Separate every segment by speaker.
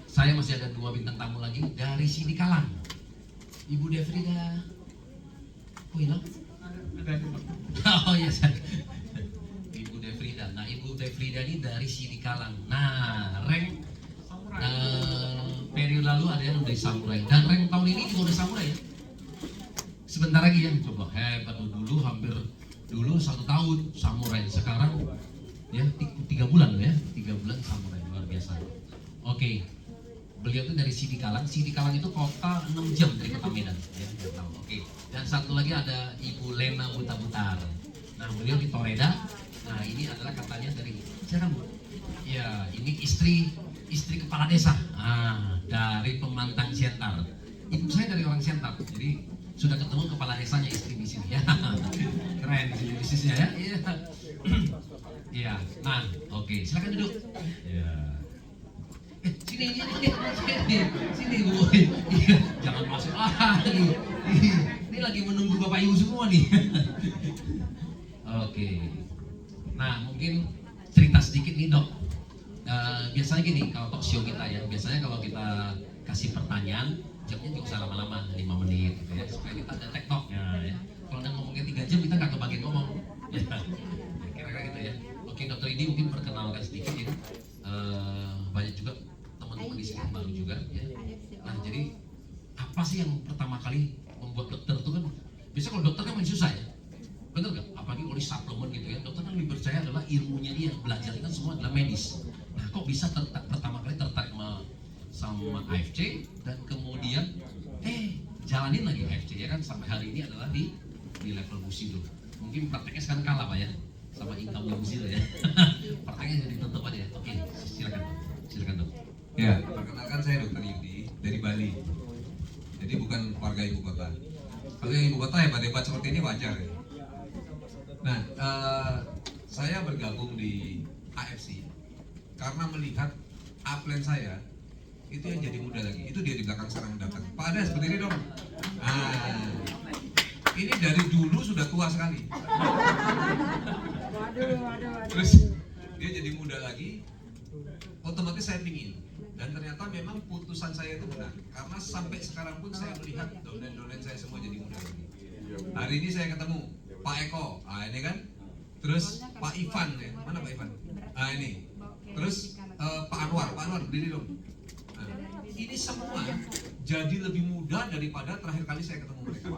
Speaker 1: Saya masih ada 2 bintang tamu lagi dari Sidikalang. Ibu Defrida. Oh hilang? Oh iya, Ibu Defrida. Nah, Ibu Defrida ini dari Sidikalang. Nah, rank periode lalu ada yang udah samurai, dan rank tahun ini juga udah samurai ya. Sebentar lagi ya, coba hebat dulu hampir dulu 1 tahun samurai, sekarang ya 3 bulan loh ya, 3 bulan samurai, luar biasa. Oke, beliau itu dari Sidikalang. Sidikalang itu kota 6 jam dari kota Medan ya, tahu. Oke, dan satu lagi ada Ibu Lena Buta-Butar. Nah, beliau di Toreda. Nah, ini adalah katanya dari siapa Bu? Ya, ini istri kepala desa. Dari Pemantang Siantar. Ibu saya dari orang Siantar, jadi sudah ketemu kepala desanya istri di sini ya. Keren sih bisnisnya ya. Iya. Iya. Nah, oke, silakan duduk. Ya. Sini Bu. Iya, jangan masuk lagi. Ini lagi menunggu Bapak Ibu semua nih. Oke. Nah, mungkin cerita sedikit nih Dok. Biasanya gini kalau talk show kita ya, biasanya kalau kita kasih pertanyaan, jamnya juga usah lama-lama, 5 menit gitu ya, supaya kita ada teknoknya ya. Kalau udah ngomongnya 3 jam, kita nggak kebagian ngomong ya, kira-kira gitu ya. Oke, Dokter Idi mungkin perkenalkan sedikit ya. Banyak juga teman-teman di sini baru juga ya. Nah, jadi apa sih yang pertama kali membuat dokter itu kan, biasanya kalau dokter kan masih susah ya, bener nggak? Apalagi oleh suplemen gitu ya, dokter kan lebih percaya adalah ilmunya dia, belajar kan semua adalah medis. Nah, kok bisa pertama kali tertarik sama AFC dan kemudian jalanin lagi AFC ya kan, sampai hari ini adalah di level Bushido. Mungkin prakteknya sekarang kalah Pak ya sama income Bushido ya. Prakteknya jadi tutup aja ya. Oke, silakan Dok.
Speaker 2: Ya, perkenalkan saya Dokter Yudi dari Bali. Jadi bukan warga ibu kota. Kalau yang ibu kota hebat-hebat seperti ini wajar ya. Nah, saya bergabung di AFC karena melihat upline saya itu yang jadi muda lagi. Itu dia di belakang sekarang datang. Pak Ades, berdiri dong. Nah, ini dari dulu sudah tua sekali. Terus dia jadi muda lagi, otomatis saya pingin. Dan ternyata memang putusan saya itu benar. Karena sampai sekarang pun saya melihat donen-donen saya semua jadi muda lagi. Hari ini saya ketemu Pak Eko, ini kan. Terus Pak Ivan ya, mana Pak Ivan? Ini. Terus Pak Anwar berdiri dong. Nah, ini semua jadi lebih muda daripada terakhir kali saya ketemu mereka.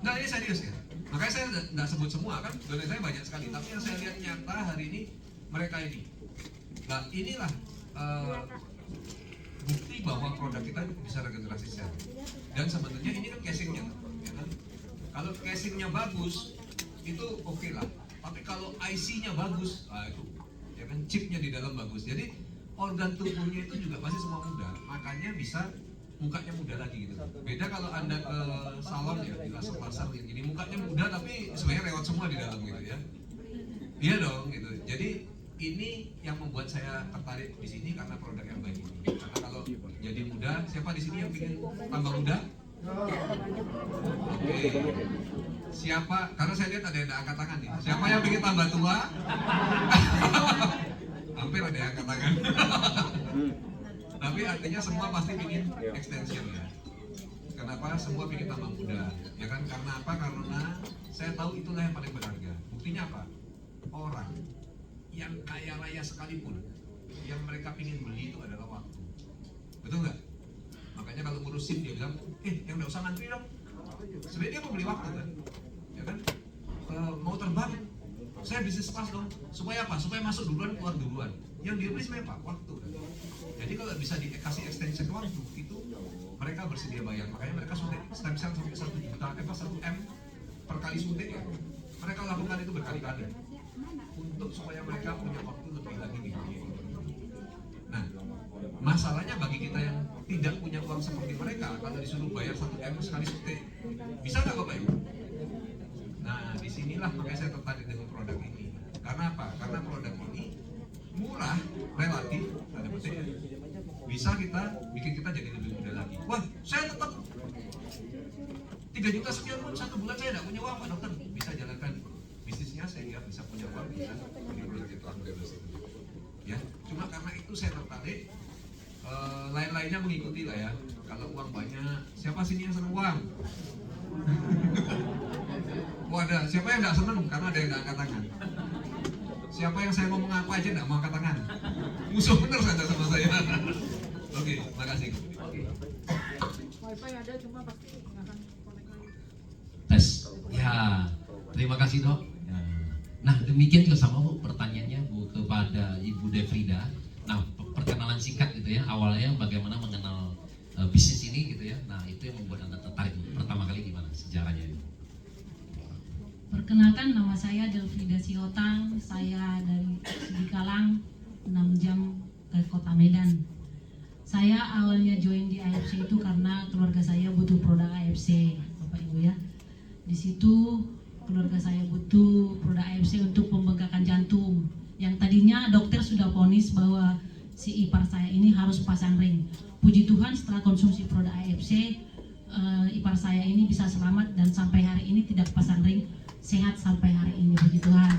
Speaker 2: Nah, ini serius ya. Makanya saya nggak sebut semua kan, donen saya banyak sekali. Tapi yang saya lihat nyata hari ini mereka ini. Nah, inilah bukti bahwa produk kita bisa regenerasi sel. Dan sebetulnya ini kan casingnya, ya kan? Kalau casingnya bagus, itu oke lah. Tapi kalau IC-nya bagus, itu, ya kan, chipnya di dalam bagus. Jadi organ tubuhnya itu juga pasti semua muda. Makanya bisa mukanya muda lagi gitu. Beda kalau Anda ke salon ya, di laser yang gini, mukanya muda tapi sebenarnya lewat semua di dalam gitu ya. Iya dong gitu. Jadi ini yang membuat saya tertarik di sini karena produk yang baik ini. Karena kalau jadi muda, siapa di sini yang ingin tambah muda? Oke. Siapa? Karena saya lihat ada yang angkat tangan nih. Siapa yang ingin tambah tua? Hampir ada yang angkat tangan. Tapi artinya semua pasti ingin extension ya. Kenapa? Semua ingin tambah muda. Ya kan? Karena apa? Karena saya tahu itulah yang paling berharga. Buktinya apa? Orang yang kaya raya sekalipun, yang mereka ingin beli itu adalah waktu. Betul nggak? Makanya kalau ngurus SIM dia bilang, yang nggak usah ngantri dong. Sebenarnya dia mau beli waktu kan, ya kan? Mau terbang, saya bisnis kelas dong. Supaya apa? Supaya masuk duluan, keluar duluan. Yang dia beli sebenarnya apa? Waktu kan? Jadi kalau bisa dikasih extension waktu, itu mereka bersedia bayar. Makanya mereka suntik stem cell sampai 1 juta, 1 M per kali suntik ya. Mereka lakukan itu berkali-kali untuk supaya mereka punya waktu lebih lagi di dunia. Nah, masalahnya bagi kita yang tidak punya uang seperti mereka, kalau disuruh bayar 1 M sekali suntik, bisa nggak Bapak Ibu? Nah, disinilah makanya saya tertarik dengan produk ini. Karena apa? Karena produk ini murah, relatif, tanda petik, bisa bikin kita jadi lebih muda lagi. Wah, saya tetap 3 juta sekian pun 1 bulan saya tidak punya uang Pak Dokter. Bisa jalankan bisnisnya sehingga bisa punya uang, bisa punya produk itu. Ya, cuma karena itu saya tertarik lain-lainnya mengikuti lah ya. Kalau uang banyak, siapa sini yang seneng uang? Oh ada, siapa yang nggak seneng? Karena ada yang nggak angkat tangan. Siapa yang saya ngomong apa aja nggak mau angkat tangan? Musuh bener saja sama saya. Oke, makasih.
Speaker 3: Wifi ada cuma pasti nggak akan connect lagi.
Speaker 1: Tes. Ya, terima kasih dok. Ya. Nah demikian juga sama Bu pertanyaannya Bu kepada Ibu Defrida. Nah perkenalan singkat gitu ya, awalnya bagaimana mengenal bisnis ini gitu ya. Nah itu yang membuat Anda tertarik pertama kali gimana sejarahnya?
Speaker 4: Perkenalkan, nama saya Delfrida Siotang. Saya dari Sidikalang, 6 jam ke Kota Medan. Saya awalnya join di AFC itu karena keluarga saya butuh produk AFC, Bapak Ibu ya. Di situ keluarga saya butuh produk AFC untuk pembengkakan jantung. Yang tadinya dokter sudah vonis bahwa si ipar saya ini harus pasang ring. Puji Tuhan setelah konsumsi produk AFC, ipar saya ini bisa selamat dan sampai hari ini tidak pasang ring, sehat sampai hari ini, puji Tuhan.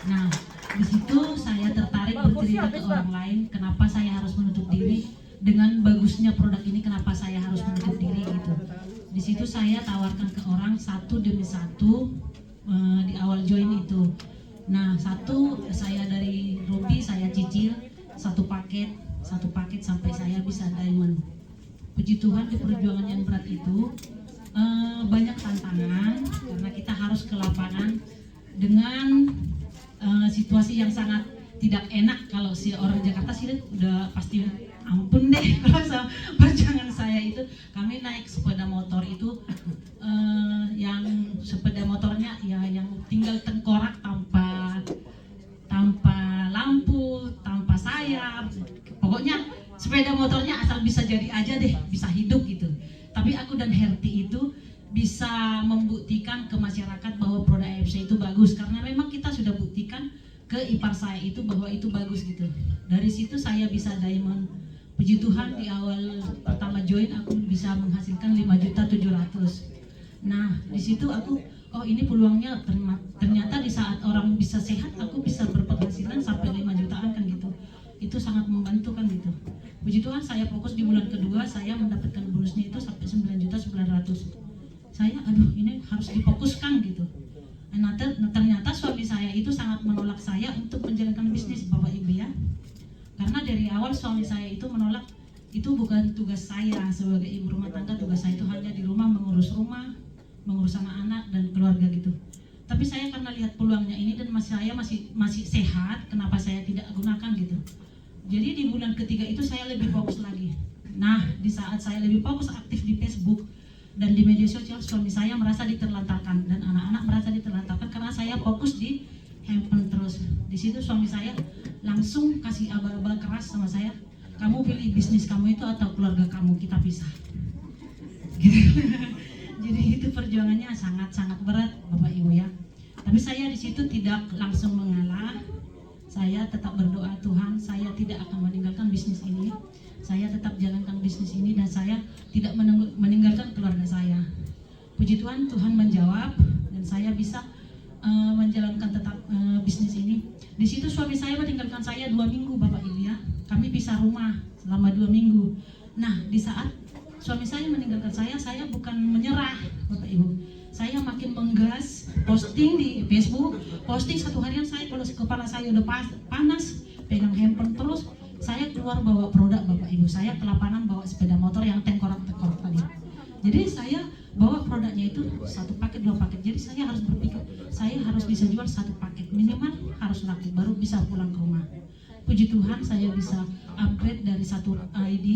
Speaker 4: Nah, di situ saya tertarik bercerita ke orang lain, kenapa saya harus menutup diri dengan bagusnya produk ini, kenapa saya harus menutup diri gitu. Di situ saya tawarkan ke orang satu demi satu di awal join itu. Nah, satu saya dari Ruby saya cicil satu paket sampai saya bisa diamond. Puji Tuhan di perjuangan yang berat itu banyak tantangan karena kita harus ke lapangan dengan situasi yang sangat tidak enak. Kalau si orang Jakarta sih udah pasti ampun deh kalau perjuangan saya itu. Kami naik sepeda motor itu yang sepeda motornya ya yang tinggal tengkorak tanpa lampu, tanpa sayap. Pokoknya sepeda motornya asal bisa jadi aja deh, bisa hidup gitu. Tapi aku dan Herti itu bisa membuktikan ke masyarakat bahwa produk AFC itu bagus, karena memang kita sudah buktikan ke ipar saya itu bahwa itu bagus gitu. Dari situ saya bisa diamond. Puji Tuhan di awal pertama join aku bisa menghasilkan 5.700.000. Nah di situ aku ini peluangnya ternyata di saat orang bisa sehat aku bisa berpenghasilan sampai 5 jutaan kan gitu. Itu sangat membantu kan gitu. Puji Tuhan saya fokus di bulan kedua saya mendapatkan bonusnya itu sampai 9.900.000. Saya ini harus difokuskan gitu. Nah ternyata suami saya itu sangat menolak saya untuk menjalankan bisnis, Bapak Ibu ya. Karena dari awal suami saya itu menolak, itu bukan tugas saya sebagai ibu rumah tangga, tugas saya itu hanya di rumah, mengurus anak-anak dan keluarga gitu. Tapi saya karena lihat peluangnya ini dan saya masih sehat, kenapa saya tidak gunakan gitu. Jadi di bulan ketiga itu saya lebih fokus lagi. Nah di saat saya lebih fokus aktif di Facebook dan di media sosial, suami saya merasa diterlantarkan dan anak-anak merasa diterlantarkan karena saya fokus di handphone terus. Di situ suami saya langsung kasih aba-aba keras sama saya, kamu pilih bisnis kamu itu atau keluarga kamu, kita pisah. Jadi itu perjuangannya sangat-sangat berat Bapak Ibu ya. Tapi saya di situ tidak langsung mengalah. Saya tetap berdoa, Tuhan saya tidak akan meninggalkan bisnis ini. Saya tetap jalankan bisnis ini dan saya tidak meninggalkan keluarga saya. Puji Tuhan, Tuhan menjawab dan saya bisa menjalankan tetap bisnis ini. Di situ suami saya meninggalkan saya 2 minggu Bapak Ibu ya. Kami pisah rumah selama 2 minggu. Nah di saat suami saya meninggalkan saya bukan menyerah Bapak Ibu. Saya makin menggas, posting di Facebook, posting satu harian saya kalau kepala saya udah panas, pegang handphone terus, saya keluar bawa produk Bapak Ibu. Saya ke lapangan bawa sepeda motor yang tengkorak-tengkorak tadi. Jadi saya bawa produknya itu 1 paket 2 paket. Jadi saya harus berpikir, saya harus bisa jual 1 paket minimal harus laku baru bisa pulang ke rumah. Puji Tuhan saya bisa upgrade dari 1 ID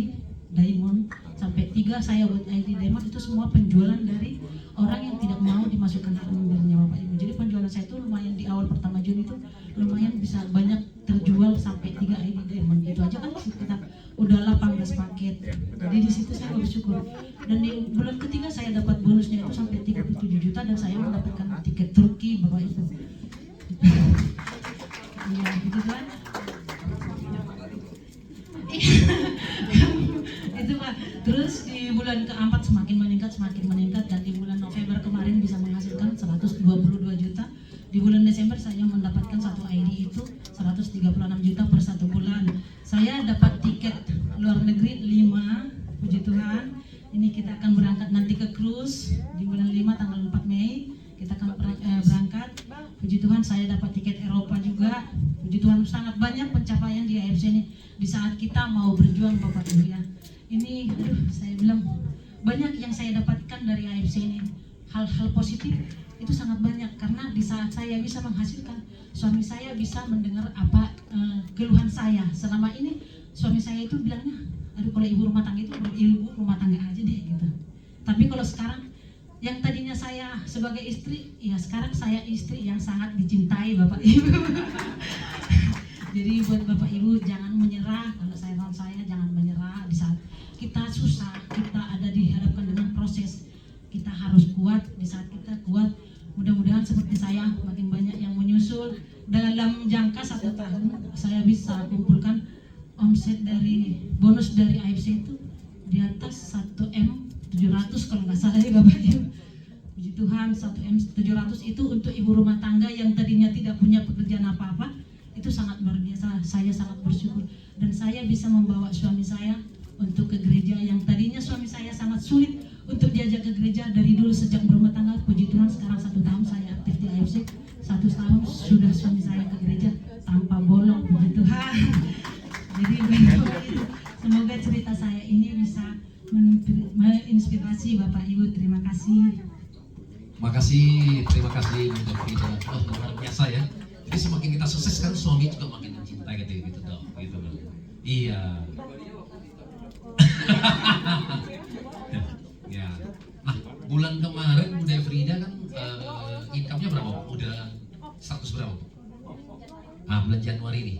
Speaker 4: Diamond sampai 3 saya buat ID Diamond, itu semua penjualan dari orang yang tidak mau dimasukkan hak membernya Bapak Ibu. Jadi penjualan saya itu lumayan di awal pertama Juni itu lumayan bisa banyak terjual sampai 3 ID Diamond. Itu aja kan kita udah 18 paket. Jadi di situ saya bersyukur. Dan di bulan ketiga saya dapat bonusnya itu sampai 37 juta dan saya mendapatkan tiket Turki Bapak Ibu. Iya, gitu kan. Itu Pak. Terus di bulan keempat semakin meningkat dan di bulan November kemarin bisa menghasilkan 122 juta. Di bulan Desember saya mendapatkan 1 ID itu 136 juta per 1 bulan. Saya dapat tiket luar negeri 5, puji Tuhan. Ini kita akan berangkat nanti ke cruise di bulan 5 tanggal 4 Mei. Kita akan berangkat. Puji Tuhan saya dapat tiket Eropa juga. Puji Tuhan sangat banyak pencapaian di AFC ini di saat kita mau berjuang Bapak Ibu ya. Ini saya bilang banyak yang saya dapatkan dari AFC ini. Hal-hal positif itu sangat banyak karena di saat saya bisa menghasilkan, suami saya bisa mendengar apa keluhan saya. Selama ini suami saya itu bilangnya, aduh kalau ibu rumah tangga itu ibu rumah tangga aja deh gitu. Tapi kalau sekarang yang tadinya saya sebagai istri, ya sekarang saya istri yang sangat dicintai Bapak Ibu. Jadi buat Bapak Ibu jangan menyerah. Kalau saya jangan menyerah di saat kita susah, kita ada dihadapkan dengan proses. Kita harus kuat. Di saat kita kuat, mudah-mudahan seperti saya makin banyak yang menyusul. Dalam jangka 1 tahun saya bisa kumpulkan omset dari bonus dari AFC itu di atas 1M 700 kalau nggak salah ya Bapak Ibu. Puji Tuhan 1M 700 itu untuk ibu rumah tangga yang tadinya tidak punya pekerjaan apa-apa. Itu sangat luar biasa. Saya sangat bersyukur dan saya bisa membawa suami saya untuk ke gereja yang tadinya suami saya sangat sulit untuk diajak ke gereja dari dulu sejak berumah tangga. Puji Tuhan sekarang 1 tahun saya aktif di AFC, 1 tahun sudah suami saya ke gereja tanpa bolong. Puji Tuhan. Jadi semoga cerita saya ini bisa menginspirasi Bapak Ibu. Terima kasih.
Speaker 1: Terima kasih untuk Frida. Oh, luar biasa ya. Jadi semakin kita sukses kan suami juga makin mencintai gitu dong. Gitu loh. Iya. Ya. Nah, bulan kemarin Bunda Frida kan income-nya berapa? Udah 100 berapa? Nah, bulan Januari ini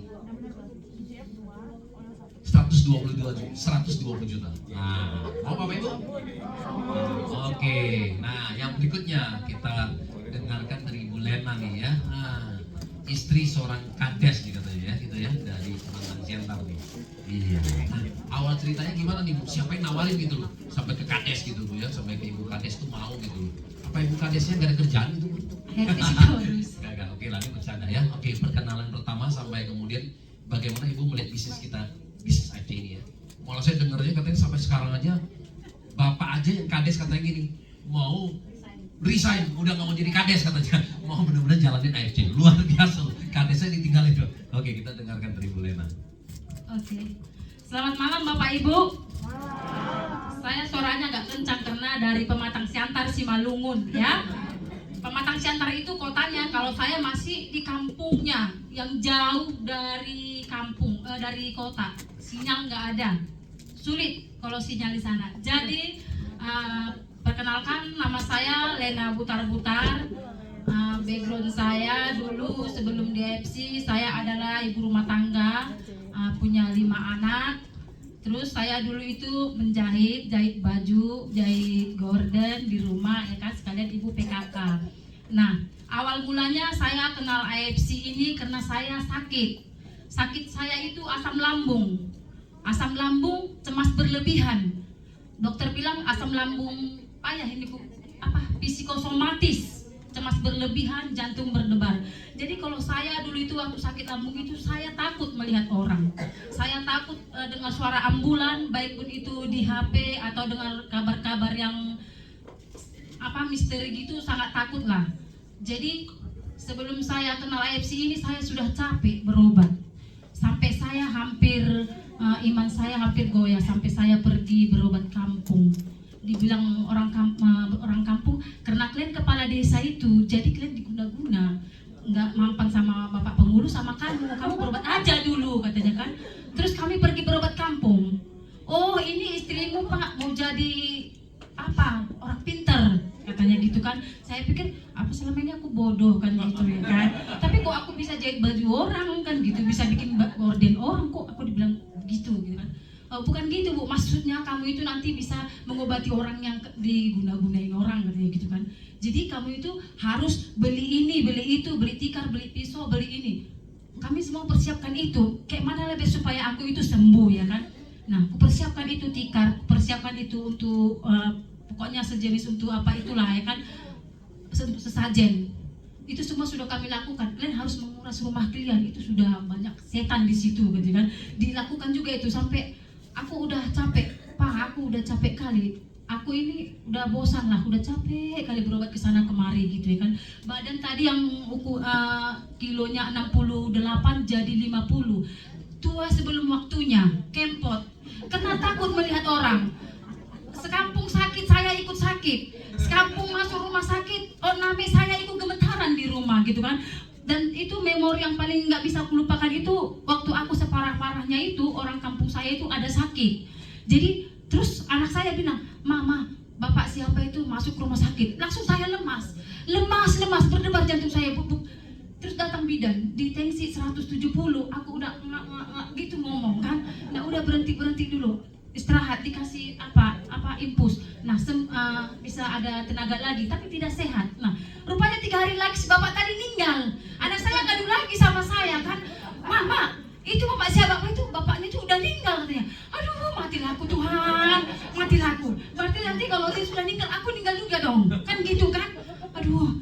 Speaker 1: 120 juta. Nah, mau Bapak Ibu? Oke. Nah, yang berikutnya kita dengarkan dari Bu Lena nih ya. Nah, istri seorang kades nih katanya ya, gitu ya, dari Kalimantan Siantar nih. Iya. Nah, awal ceritanya gimana nih Bu? Siapa yang nawarin gitu loh? Sampai ke kades gitu Bu ya, sampai ke Ibu Kades tuh mau gitu loh. Apa Ibu Kadesnya nggak ada kerjaan gitu Bu? Gak, oke lah, ini bercanda ya. Oke, perkenalan pertama sampai kemudian bagaimana Ibu melihat bisnis kita, bisnis IT ini ya. Malah saya dengarnya katanya sampai sekarang aja Bapak aja yang kades katanya gini, mau resign, udah nggak mau jadi kades katanya, mau benar-benar jalanin AFC. Luar biasa, kadesnya ditinggalin tuh. Oke, kita dengarkan dari Bu Lena.
Speaker 5: Oke, selamat malam Bapak Ibu. Saya suaranya agak kencang karena dari Pematang Siantar Simalungun ya. Pematang Siantar itu kotanya, kalau saya masih di kampungnya yang jauh dari kampung, dari kota. Sinyal nggak ada, sulit kalau sinyal di sana. Jadi perkenalkan, nama saya Lena Butar-Butar. Background saya dulu sebelum di AFC, saya adalah ibu rumah tangga, punya 5 anak. Terus saya dulu itu jahit baju, jahit gorden di rumah ya kan, sekalian ibu PKK. Nah, awal mulanya saya kenal AFC ini karena saya sakit. Sakit saya itu asam lambung. Asam lambung cemas berlebihan. Dokter bilang asam lambung psikosomatis, cemas berlebihan, jantung berdebar. Jadi kalau saya dulu itu waktu sakit lambung itu saya takut melihat orang. Saya takut dengar suara ambulan, baik pun itu di HP atau dengar kabar-kabar yang misteri gitu, sangat takut lah. Jadi sebelum saya kenal AFC ini saya sudah capek berobat. Sampai saya iman saya hampir goyah, sampai saya pergi berobat kampung. Dibilang orang kampung, karena kalian kepala desa itu, jadi kalian diguna-guna, nggak mampan sama bapak pengurus sama kamu berobat aja dulu katanya kan. Terus kami pergi berobat kampung. Oh, ini istrimu Pak mau jadi orang pinter katanya gitu kan. Saya pikir selama ini aku bodoh kan gitu ya kan. Tapi kok aku bisa jahit baju orang kan gitu, bisa bikin gorden orang, kok aku dibilang gitu kan. Bukan gitu Bu, maksudnya kamu itu nanti bisa mengobati orang yang diguna-gunain orang katanya gitu kan. Jadi kamu itu harus beli ini, beli itu, beli tikar, beli pisau, beli ini. Kami semua persiapkan itu, kayak mana lebih supaya aku itu sembuh ya kan. Nah, aku persiapkan itu tikar, persiapkan itu untuk pokoknya sejenis untuk apa itulah ya kan, sesajen. Itu semua sudah kami lakukan. Kalian harus menguras rumah kalian, itu sudah banyak setan di situ gitu kan. Dilakukan juga itu sampai aku udah capek, Pak, aku udah capek kali. Aku ini udah bosan lah, udah capek kali berobat ke sana kemari gitu ya kan. Badan tadi yang kilonya 68 jadi 50. Tua sebelum waktunya, kempot. Karena takut melihat orang. Sekampung sakit, saya ikut sakit. Sekampung masuk rumah sakit, name saya ikut gemetaran di rumah gitu kan. Dan itu memori yang paling nggak bisa aku lupakan itu waktu aku separah-parahnya itu orang kampung saya itu ada sakit. Jadi terus anak saya bilang, Mama, bapak siapa itu masuk rumah sakit. Langsung saya lemas, berdebar jantung saya bubuk. Terus datang bidan, di tensi 170, aku udah gitu ngomong kan. Nah udah berhenti dulu, istirahat, dikasih apa infus. Nah bisa ada tenaga lagi, tapi tidak sehat. Nah rupanya 3 hari lagi si bapak tadi meninggal. Anak saya ngadu lagi sama saya kan, Mama, itu bapak siapa itu? Bapaknya itu udah meninggal katanya. Aduh, matilah aku Tuhan, matilah aku. Berarti nanti kalau dia sudah meninggal, aku meninggal juga dong, kan gitu kan? Aduh,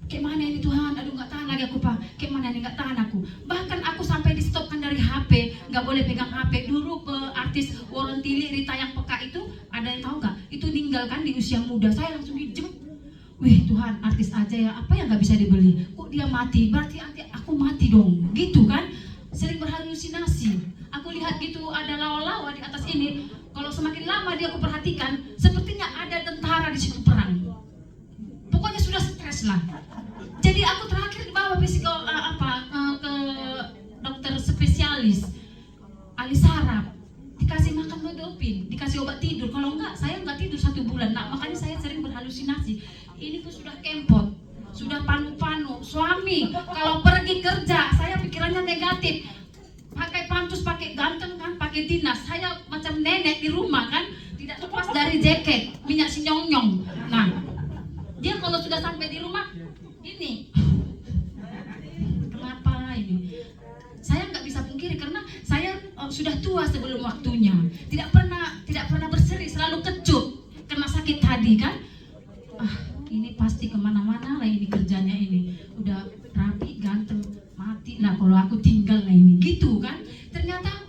Speaker 5: kayak mana ini Tuhan? Aduh, nggak tahan lagi aku Pak. Kayak mana ini nggak tahan aku. Bahkan aku sampai di stopkan dari HP, nggak boleh pegang HP. Dulu artis Warren Tilly, Rita yang peka itu, ada yang tahu nggak? Itu meninggal kan di usia muda. Saya langsung dijemput. Wih Tuhan, artis aja ya, apa yang nggak bisa dibeli? Kok dia mati? Berarti nanti aku mati dong, gitu kan? Sering berhalusinasi. Aku lihat gitu ada lawa-lawa di atas ini. Kalau semakin lama dia aku perhatikan, sepertinya ada tentara di situ perang. Pokoknya sudah stres lah. Jadi aku terakhir dibawa ke dokter spesialis ahli saraf, dikasih makan modopin, dikasih obat tidur. Kalau enggak, saya enggak tidur 1 bulan. Nah makanya saya sering berhalusinasi. Ini tuh sudah kempot, sudah panu-panu. Suami kalau pergi kerja, saya pikirannya negatif. Pakai pantus, pakai ganteng kan, pakai dinas. Saya macam nenek di rumah kan, tidak lepas dari jaket minyak sinyong-nyong. Nah, dia kalau sudah sampai di rumah, ini kenapa ini? Saya nggak bisa pungkiri karena saya sudah tua sebelum waktunya. Tidak pernah berseri, selalu kecut karena sakit tadi kan. Ini pasti kemana-mana lah ini kerjanya ini. Udah rapi, ganteng, mati lah kalau aku tinggal lah ini, gitu kan? Ternyata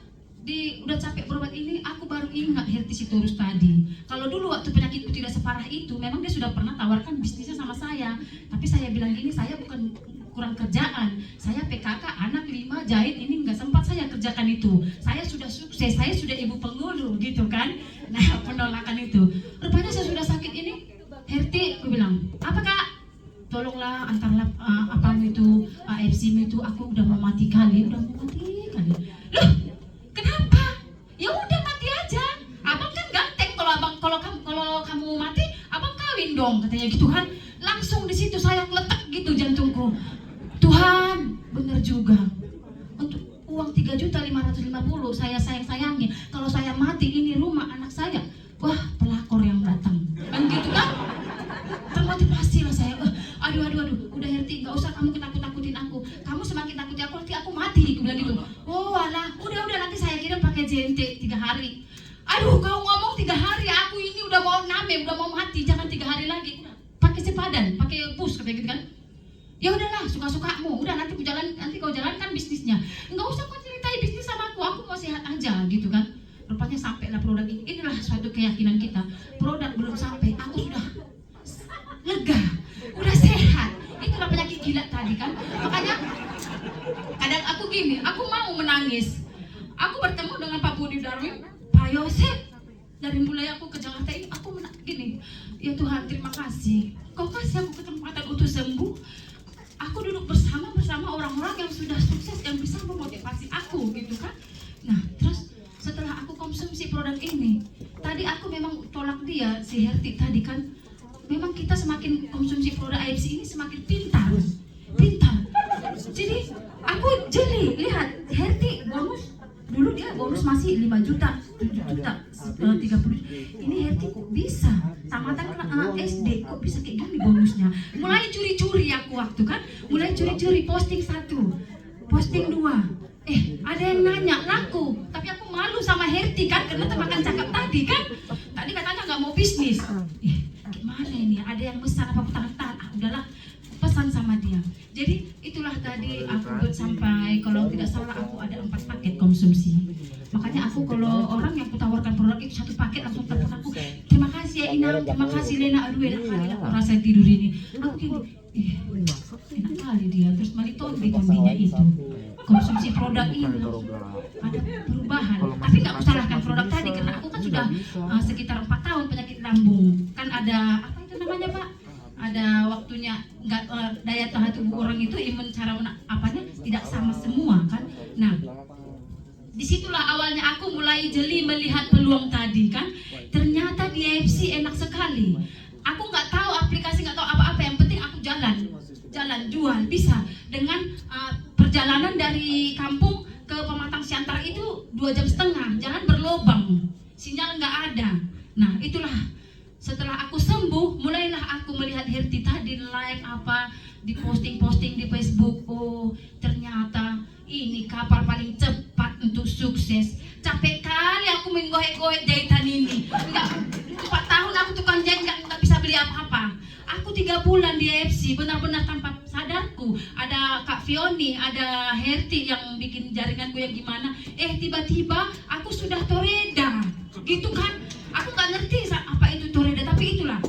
Speaker 5: udah capek berobat ini, aku baru ingat Herti Sitorus tadi. Kalau dulu waktu penyakitku tidak separah itu, memang dia sudah pernah tawarkan bisnisnya sama saya. Tapi saya bilang gini, saya bukan kurang kerjaan, saya PKK, anak 5 jahit, ini nggak sempat saya kerjakan itu. Saya sudah sukses, saya sudah ibu penghulu, gitu kan? Nah penolakan itu. Rupanya saya sudah sakit ini, Herti, aku bilang, apa Kak? Tolonglah antarlah apamu itu, AFC-mu itu, aku udah mau mati kali. Loh, kenapa? Ya udah mati aja. Abang kan ganteng, kalau kamu mati, abang kawin dong, katanya gitu kan. Langsung di situ saya letak gitu jantungku. Tuhan, bener juga. Untuk uang 3.550.000 saya sayang-sayangi. Kalau saya mati ini rumah anak saya, wah pelakor yang datang. Kan gitu kan? Termotivasi lah saya. Aduh, udah Herti, nggak usah kamu takut-takutin aku. Kamu semakin takutin aku, nanti aku mati. Aku bilang gitu. Oh alah, udah nanti saya kirim pakai JNT 3 hari. Aduh, kau ngomong 3 hari, aku ini udah mau udah mau mati, jangan 3 hari lagi. Pakai sepadan, pakai pus kayak gitu kan. Ya udahlah, suka-sukamu. Udah nanti kau jalankan bisnisnya. Nggak usah kau ceritain bisnis sama aku mau sehat aja gitu kan. Rupanya sampailah produk ini. Inilah suatu keyakinan kita. Produk belum sampai, aku sudah lega, udah sehat. Itulah penyakit gila tadi kan. Makanya kadang aku gini, aku mau menangis. Aku bertemu dengan Pak Budi Darwin, Pak Yosef. Dari mulai aku ke Jakarta ini, aku gini, ya Tuhan terima kasih. Kau kasih aku kesempatan untuk sembuh. Aku duduk bersama orang-orang yang sudah sukses, yang bisa memotivasi aku gitu kan. Nah terus setelah aku konsumsi produk ini, tadi aku memang tolak dia, si Herti tadi kan. Memang kita semakin konsumsi produk AFC ini semakin pintar. Jadi aku jeli, lihat Herti bonus. Dulu dia bonus masih 5 juta, 7 juta, 30. Ini Herti kok bisa tamatan SD kok bisa kayak gini bonusnya. Mulai curi-curi aku waktu kan, mulai curi-curi posting 1, posting 2. Ada yang nanya laku, tapi aku malu sama Herti kan karena termakan cakap tadi kan. Tadi katanya nggak mau bisnis. Gimana ini? Ada yang besar apa aku tahan? Udahlah, pesan sama dia. Jadi itulah tadi aku sampai kalau tidak salah aku ada 4 paket konsumsi. Makanya aku kalau orang yang kutawa begitu satu paket langsung telepon aku, terima kasih ya Inang, terima kasih Lena, aduh enak kali aku rasa tidur ini. Aku gini, enak kali dia. Terus Malitombi kombinya itu, konsumsi produk ini ada perubahan. Tapi nggak aku salahkan produk tadi karena aku kan sudah sekitar 4 tahun penyakit lambung. Kan ada apa itu namanya Pak? Ada waktunya nggak daya tahan tubuh orang itu imun cara apanya tidak sama semua kan. Nah, disitulah awalnya aku mulai jeli melihat peluang tadi kan. Ternyata di AFC enak sekali. Aku nggak tahu aplikasi, nggak tahu apa-apa, yang penting aku jalan jual bisa. Dengan perjalanan dari kampung ke Pematang Siantar itu 2,5 jam, jalan berlobang, sinyal nggak ada. Nah itulah setelah aku sembuh, mulailah aku melihat Herti tadi live apa, di posting di Facebook. Oh ternyata ini kapal paling cepat untuk sukses. Capek kali aku menggoek-goek jahitan ini. Enggak, 4 tahun aku tukang jahit nggak bisa beli apa-apa. Aku 3 bulan di AFC benar-benar tanpa sadarku. Ada Kak Fioni, ada Herti yang bikin jaringanku yang gimana. Tiba-tiba aku sudah toreda, gitu kan? Aku nggak ngerti apa itu toreda, tapi itulah.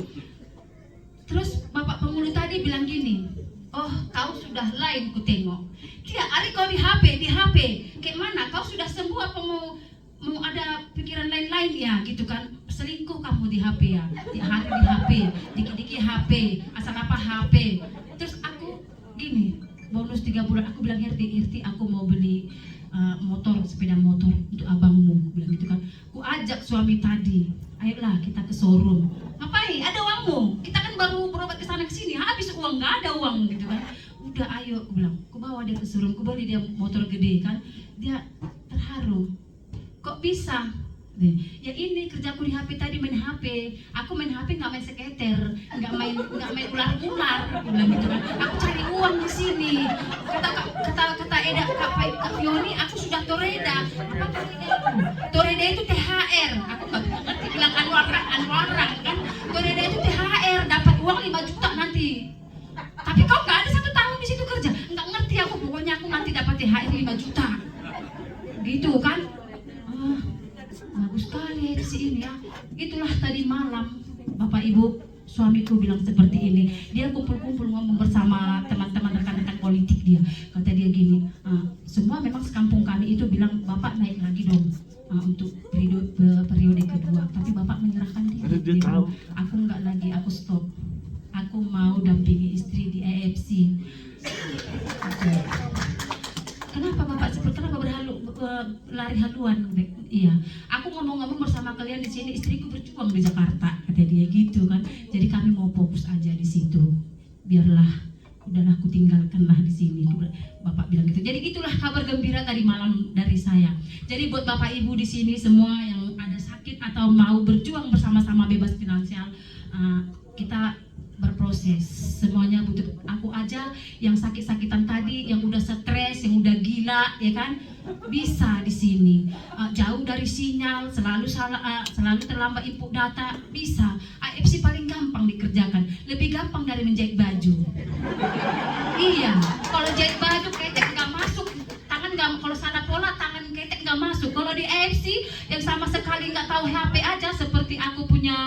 Speaker 5: Terus Bapak Penghulu tadi bilang gini, oh kau sudah lain ku tengok. Tidak, Ari kau di HP, kayak mana? Kau sudah sembuh apa mau ada pikiran lain-lain ya, gitu kan? Selingkuh kamu di HP ya, di HP, dikit-dikit HP, asal apa HP. Terus aku gini, bonus 3 bulan, aku bilang Herti, aku mau beli sepeda motor untuk abangmu, aku bilang gitu kan. Aku ajak suami tadi, ayolah kita ke showroom. Ngapain? Ada uangmu? Kita kan baru berobat ke sana ke sini, habis uang, nggak ada uang gitu kan. Udah ayo, aku bilang, aku bawa dia ke showroom, aku beli dia motor gede kan. Dia terharu, kok bisa? Ya ini kerjaku di HP tadi, main HP. Aku main HP nggak main seketer, nggak main ular-ular, bilang gitu kan. Aku cari uang di sini. Kata Eda, Kak Fioni, aku sudah toreda. Apa toreda itu? Toreda itu THR. Aku nggak ngerti bilang anwarang kan. Toreda itu THR, dapat uang 5 juta nanti. Tapi kau nggak ada 1 tahun di situ kerja, nggak ngerti aku. Pokoknya aku nanti dapat THR 5 juta, gitu kan? Bagus sekali si ini ya. Itulah tadi malam Bapak Ibu suamiku bilang seperti ini. Dia kumpul-kumpul ngomong bersama teman-teman rekan-rekan politik dia. Kata dia gini, semua memang sekampung kami itu bilang Bapak naik lagi dong untuk periode kedua. Tapi Bapak menyerahkan diri. Aku enggak lagi, aku stop. Aku mau dampingi istri di AFC. Kenapa Bapak kenapa lari haluan? Iya, aku ngomong-ngomong bersama kalian di sini, istriku berjuang di Jakarta, kata dia gitu kan. Jadi kami mau fokus aja di situ. Biarlah, udahlah aku tinggalkanlah di sini. Bapak bilang gitu. Jadi itulah kabar gembira tadi malam dari saya. Jadi buat Bapak Ibu di sini semua yang ada sakit atau mau berjuang bersama-sama bebas finansial, kita berproses, semuanya butuh. Aku aja yang sakit-sakitan tadi, yang udah stres, yang udah gila, ya kan, bisa di sini. Jauh dari sinyal, selalu terlambat input data, bisa. AFC paling gampang dikerjakan, lebih gampang dari menjahit baju. Iya, kalau jahit baju ketek nggak masuk, tangan nggak, kalau salah pola tangan ketek nggak masuk. Kalau di AFC yang sama sekali nggak tahu HP aja, seperti aku punya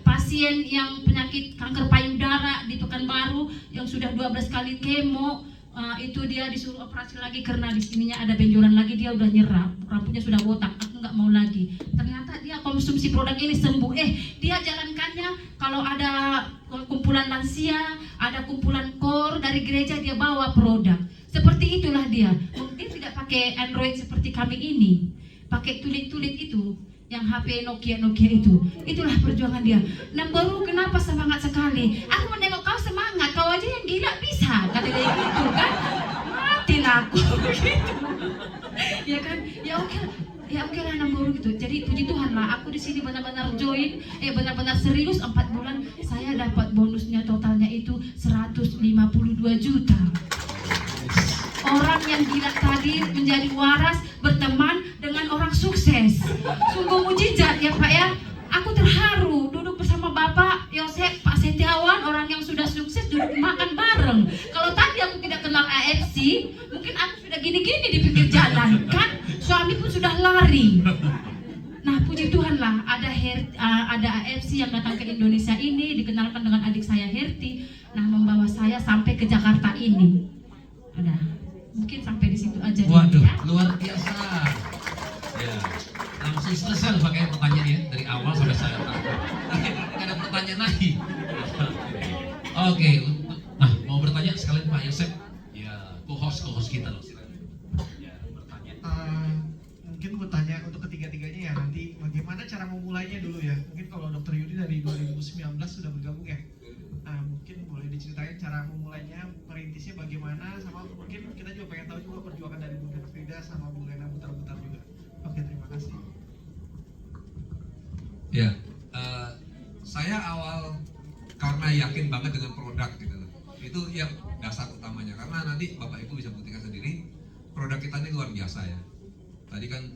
Speaker 5: pasien yang penyakit kanker payudara di Pekanbaru yang sudah 12 kali kemo, itu dia disuruh operasi lagi karena di sininya ada benjolan lagi, dia udah nyerah, rambutnya sudah botak, aku nggak mau lagi. Ternyata dia konsumsi produk ini sembuh. Dia jalankannya kalau ada kumpulan lansia, ada kumpulan kor dari gereja, dia bawa produk. Seperti itulah dia. Mungkin tidak pakai Android seperti kami ini, pakai tulit-tulit itu, yang HP Nokia itu. Itulah perjuangan dia. Nah baru kenapa semangat sekali. Aku menengok kau semangat, kau aja yang gila bisa, kata dia gitu kan. Matilah aku gitu. Ya kan, ya oke lah Namboru gitu. Jadi puji Tuhan lah, aku di sini benar-benar join, benar-benar serius 4 bulan. Saya dapat bonusnya totalnya itu 152 juta. Orang yang gila tadi menjadi waras, berteman dengan orang sukses. Sungguh mujizat ya Pak ya. Aku terharu duduk bersama Bapak Yosep, Pak Setiawan, orang yang sudah sukses, duduk makan bareng. Kalau tadi aku tidak kenal AFC, mungkin aku sudah gini-gini di pinggir jalan kan. Suami pun sudah lari. Nah puji Tuhan lah ada AFC yang datang ke Indonesia ini, dikenalkan dengan adik saya Herti, nah membawa saya sampai ke Jakarta ini. Udah, mungkin sampai di situ aja.
Speaker 1: Waduh,
Speaker 5: Ya.
Speaker 1: luar biasa. Ya, langsung selesai pakai pertanyaan ya dari awal sampai saya tahu. Nggak ada pertanyaan lagi. Oke, nah mau bertanya sekalian Pak Yosef. Ya, co-host kita loh. Silakan. Ya, bertanya.
Speaker 6: Mungkin bertanya untuk ketiga-tiganya ya, nanti bagaimana cara memulainya dulu ya. Mungkin kalau Dokter Yudi dari 2019 sudah bergabung ya. Nah, mungkin boleh diceritain cara memulainya, merintisnya bagaimana, sama mungkin kita juga pengen tahu juga perjuangan dari Bunda Frida sama Bu Lena Butar-Butar juga. Oke, terima kasih.
Speaker 2: Ya, saya awal karena yakin banget dengan produk gitu loh. Itu yang dasar utamanya, karena nanti Bapak Ibu bisa buktikan sendiri produk kita ini luar biasa ya. Tadi kan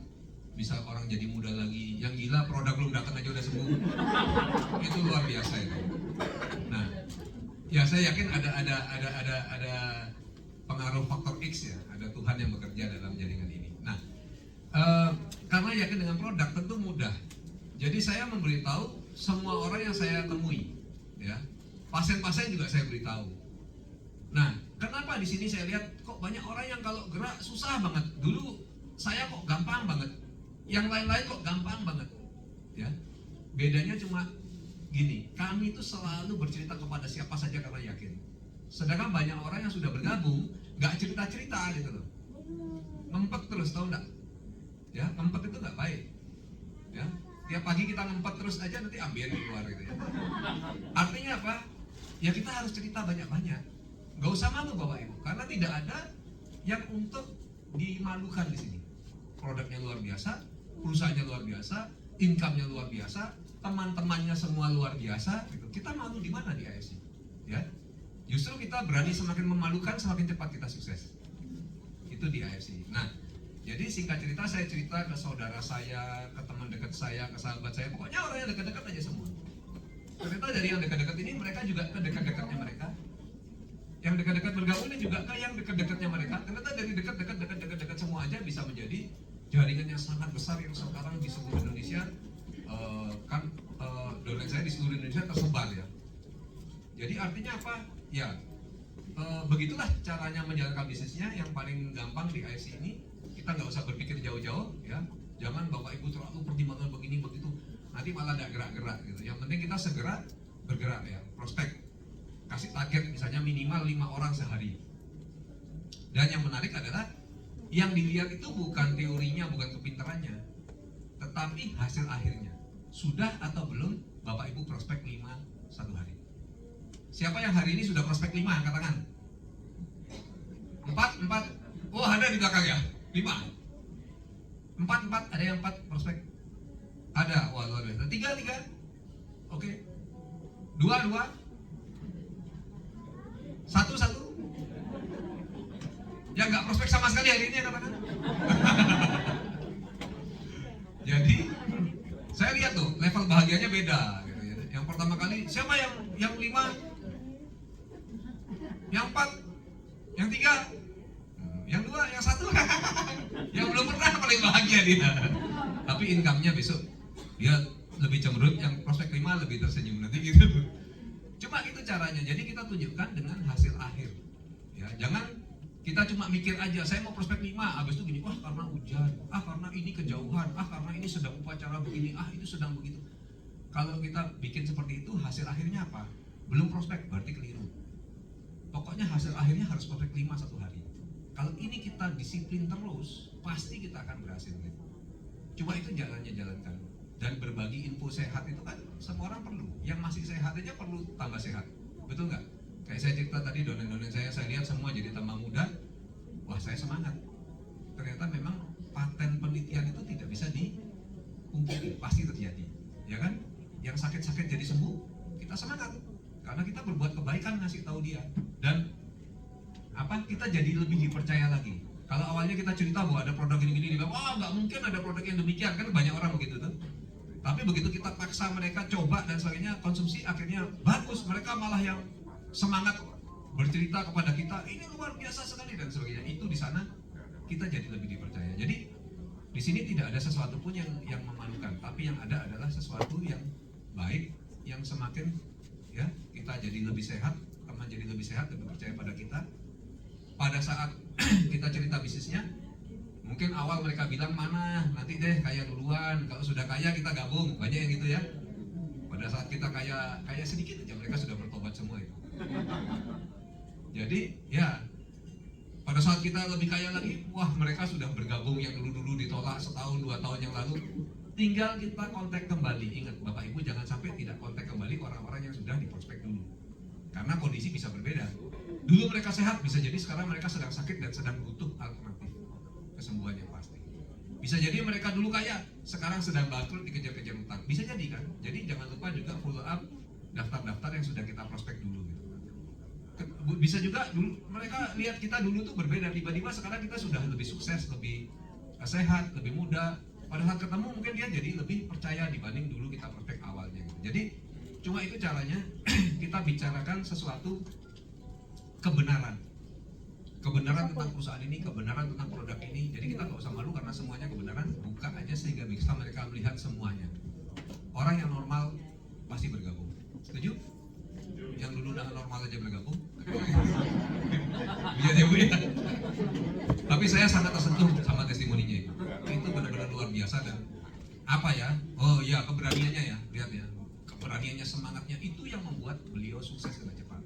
Speaker 2: bisa orang jadi muda lagi, yang gila produk belum datang aja udah sembuh. Itu luar biasa itu. Nah, ya saya yakin ada pengaruh faktor X ya, ada Tuhan yang bekerja dalam jaringan ini. Nah, karena yakin dengan produk tentu mudah. Jadi saya memberitahu semua orang yang saya temui, ya, pasien-pasien juga saya beritahu. Nah, kenapa di sini saya lihat kok banyak orang yang kalau gerak susah banget. Dulu saya kok gampang banget, yang lain-lain kok gampang banget, ya. Bedanya cuma gini, kami itu selalu bercerita kepada siapa saja karena yakin. Sedangkan banyak orang yang sudah bergabung nggak cerita-cerita gitu loh, ngempet terus, tahu nggak? Ya, ngempet itu nggak baik, ya. Tiap pagi kita ngempet terus aja nanti ambil keluar gitu ya. Artinya apa? Ya kita harus cerita banyak-banyak. Nggak usah malu Bapak Ibu, karena tidak ada yang untuk dimalukan di sini. Produknya luar biasa, perusahaannya luar biasa, income-nya luar biasa, teman-temannya semua luar biasa. Gitu. Kita malu di mana di AFC? Ya, justru kita berani semakin memalukan, semakin cepat kita sukses. Itu di AFC. Nah, jadi singkat cerita saya cerita ke saudara saya, ke teman dekat saya, ke sahabat saya, pokoknya orang yang dekat-dekat aja semua. Ternyata dari yang dekat-dekat ini mereka juga ke dekat-dekatnya mereka. Yang dekat-dekat bergabung ini juga ke yang dekat-dekatnya mereka. Ternyata dari dekat-dekat semua aja bisa menjadi jaringan yang sangat besar yang sekarang di seluruh Indonesia. Domain saya di seluruh Indonesia tersebar ya. Jadi artinya apa? Ya, begitulah caranya menjalankan bisnisnya. Yang paling gampang di IC ini kita nggak usah berpikir jauh-jauh ya. Jangan Bapak Ibu terlalu pertimbangan begini begitu, nanti malah nggak gerak-gerak gitu. Yang penting kita segera bergerak ya, prospek. Kasih target misalnya minimal 5 orang sehari. Dan yang menarik adalah yang dilihat itu bukan teorinya, bukan kepintarannya, tetapi hasil akhirnya. Sudah atau belum Bapak Ibu prospek 5 satu hari? Siapa yang hari ini sudah prospek 5? Angkat tangan. 4. Oh, ada di belakang ya? 5. 4. Ada yang 4 prospek? Ada. Wah, luar biasa. 3. Oke. 2. 1. Ya nggak prospek sama sekali hari ini ya katakan. Jadi saya lihat tuh level bahagianya beda gitu ya. Yang pertama kali siapa yang 5, yang 4, yang 3, yang 2, yang 1. Yang belum pernah paling bahagia dia. Tapi income-nya besok dia lebih cenderung yang prospek 5 lebih tersenyum nanti gitu. Cuma itu caranya. Jadi kita tunjukkan dengan hasil akhir. Ya, jangan kita cuma mikir aja, saya mau prospek 5, habis itu gini, wah karena hujan, karena ini kejauhan, karena ini sedang upacara begini, itu sedang begitu. Kalau kita bikin seperti itu, hasil akhirnya apa? Belum prospek, berarti keliru. Pokoknya hasil akhirnya harus prospek 5 satu hari. Kalau ini kita disiplin terus, pasti kita akan berhasil. Cuma itu jalannya jalankan. Dan berbagi info sehat itu kan semua orang perlu. Yang masih sehat aja perlu tambah sehat. Betul nggak? Kayak saya cerita tadi, donen-donen saya lihat semua jadi tambah muda. Wah, saya semangat. Ternyata memang paten penelitian itu tidak bisa dipungkiri, pasti terjadi. Ya kan? Yang sakit-sakit jadi sembuh, kita semangat. Karena kita berbuat kebaikan ngasih tahu dia. Dan kita jadi lebih dipercaya lagi. Kalau awalnya kita cerita bahwa ada produk gini-gini, wah nggak mungkin ada produk yang demikian, kan banyak orang begitu tuh. Tapi begitu kita paksa mereka coba dan sebagainya, konsumsi akhirnya bagus, mereka malah yang semangat bercerita kepada kita, ini luar biasa sekali dan sebagainya. Itu di sana kita jadi lebih dipercaya. Jadi Di sini tidak ada sesuatu pun yang memalukan, tapi yang ada adalah sesuatu yang baik, yang semakin ya kita jadi lebih sehat, teman jadi lebih sehat, lebih percaya pada kita. Pada saat kita cerita bisnisnya, mungkin awal mereka bilang mana nanti deh kaya duluan, kalau sudah kaya kita gabung, banyak yang gitu ya. Pada saat kita kaya sedikit aja mereka sudah bertobat semua itu. Jadi ya pada saat kita lebih kaya lagi, wah mereka sudah bergabung yang dulu ditolak setahun 2 tahun yang lalu. Tinggal kita kontak kembali. Ingat Bapak Ibu, jangan sampai tidak kontak kembali orang-orang yang sudah diprospek dulu, karena kondisi bisa berbeda. Dulu mereka sehat, bisa jadi sekarang mereka sedang sakit dan sedang butuh alternatif kesembuhan yang pasti. Bisa jadi mereka dulu kaya, sekarang sedang bangkrut dikejar-kejar utang. Bisa jadi kan? Jadi jangan lupa juga follow up daftar-daftar yang sudah kita prospek dulu gitu. Bisa juga dulu mereka lihat kita dulu tuh berbeda, tiba-tiba sekarang kita sudah lebih sukses, lebih sehat, lebih muda. Pada saat ketemu mungkin dia jadi lebih percaya dibanding dulu kita prospek awalnya gitu. Jadi cuma itu caranya kita bicarakan sesuatu kebenaran tentang perusahaan ini, kebenaran tentang produk ini. Jadi kita nggak usah malu karena semuanya kebenaran, buka aja sehingga bisa mereka melihat semuanya. Orang yang normal pasti bergabung. Setuju? Yang dulu nggak normal aja bergabung. Iya ya Bu ya. Tapi saya sangat tersentuh sama testimoninya itu. Itu benar-benar luar biasa dan apa ya? Oh ya, keberaniannya ya, lihat ya. Keberaniannya, semangatnya itu yang membuat beliau sukses dengan cepat.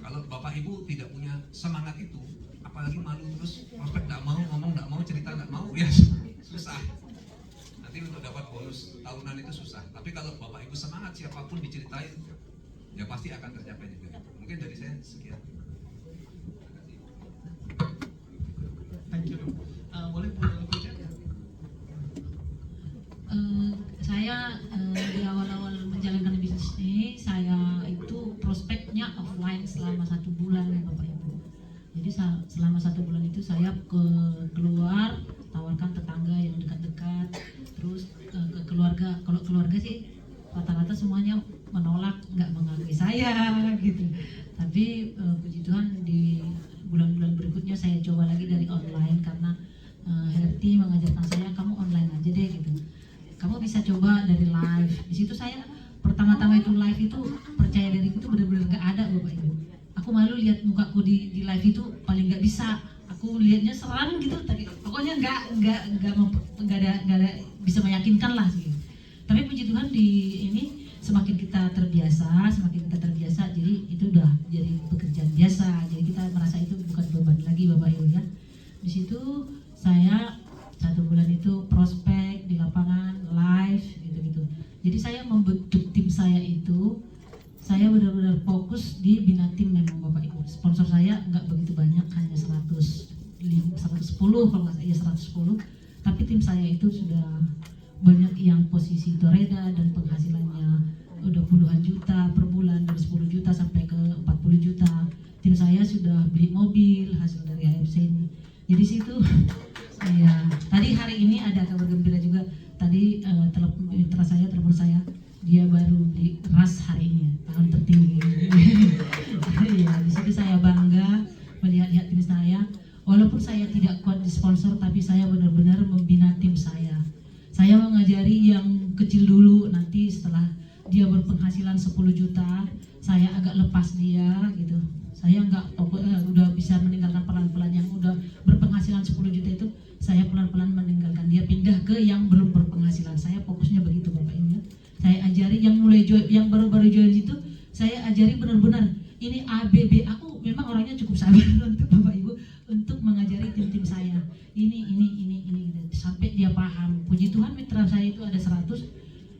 Speaker 2: Kalau Bapak Ibu tidak punya semangat itu, apalagi malu terus, prospek nggak mau ngomong, nggak mau cerita, nggak mau, ya susah. Nanti untuk dapat bonus tahunan itu susah. Tapi kalau Bapak Ibu semangat, siapapun diceritain, ya pasti akan tercapai juga. Mungkin dari saya sekian.
Speaker 6: Thank you. Boleh Bu Lucia?
Speaker 4: Saya di awal-awal menjalankan bisnis ini, saya itu prospeknya offline selama 1 bulan Bapak Ibu. Jadi selama 1 bulan itu saya keluar, tawarkan tetangga yang dekat-dekat, terus ke keluarga. Kalau keluarga sih rata-rata semuanya menolak, nggak mengakui saya gitu. Tapi puji Tuhan di bulan-bulan berikutnya saya coba lagi dari online karena Herti mengajarkan saya, kamu online aja deh gitu. Kamu bisa coba dari live. Di situ saya pertama-tama itu live itu percaya diriku itu benar-benar nggak ada Bapak Ibu. Aku malu lihat mukaku di live itu, paling nggak bisa. Aku lihatnya seram gitu, tapi pokoknya nggak ada bisa meyakinkan lah gitu. Tapi puji Tuhan di ini semakin kita terbiasa, jadi itu udah jadi pekerjaan biasa. Jadi kita merasa itu bukan beban lagi Bapak Ibu ya. Di situ saya 1 bulan itu prospek di lapangan live gitu-gitu. Jadi saya membentuk tim saya itu, saya benar-benar fokus di bina tim memang Bapak Ibu. Sponsor saya nggak begitu banyak, hanya 110 kalau nggak salah, ya 110. Tapi tim saya itu sudah banyak yang posisi toreda dan penghasilannya udah puluhan juta per bulan, dari 10 juta sampai ke 40 juta. Tim saya sudah beli mobil hasil dari AFC ini. Jadi situ ya, tadi hari ini ada kabar gembira juga. Tadi telepon saya, dia baru di RAS hari ini, tahun tertinggi. Ya, di situ saya bangga melihat tim saya. Walaupun saya tidak kuat di sponsor, tapi saya benar-benar membina tim saya. Saya mengajari yang kecil dulu, nanti setelah dia berpenghasilan 10 juta, saya agak lepas dia gitu. Saya udah bisa meninggalkan pelan-pelan yang udah berpenghasilan 10 juta itu, saya pelan-pelan meninggalkan dia, pindah ke yang belum berpenghasilan. Saya fokusnya begitu Bapak Ibu. Saya ajari yang yang baru-baru join itu, saya ajari benar-benar ini ABB. Aku memang orangnya cukup sabar untuk Bapak Ibu untuk mengajari tim-tim saya. Ini sampai dia paham. Puji Tuhan mitra saya itu ada 100,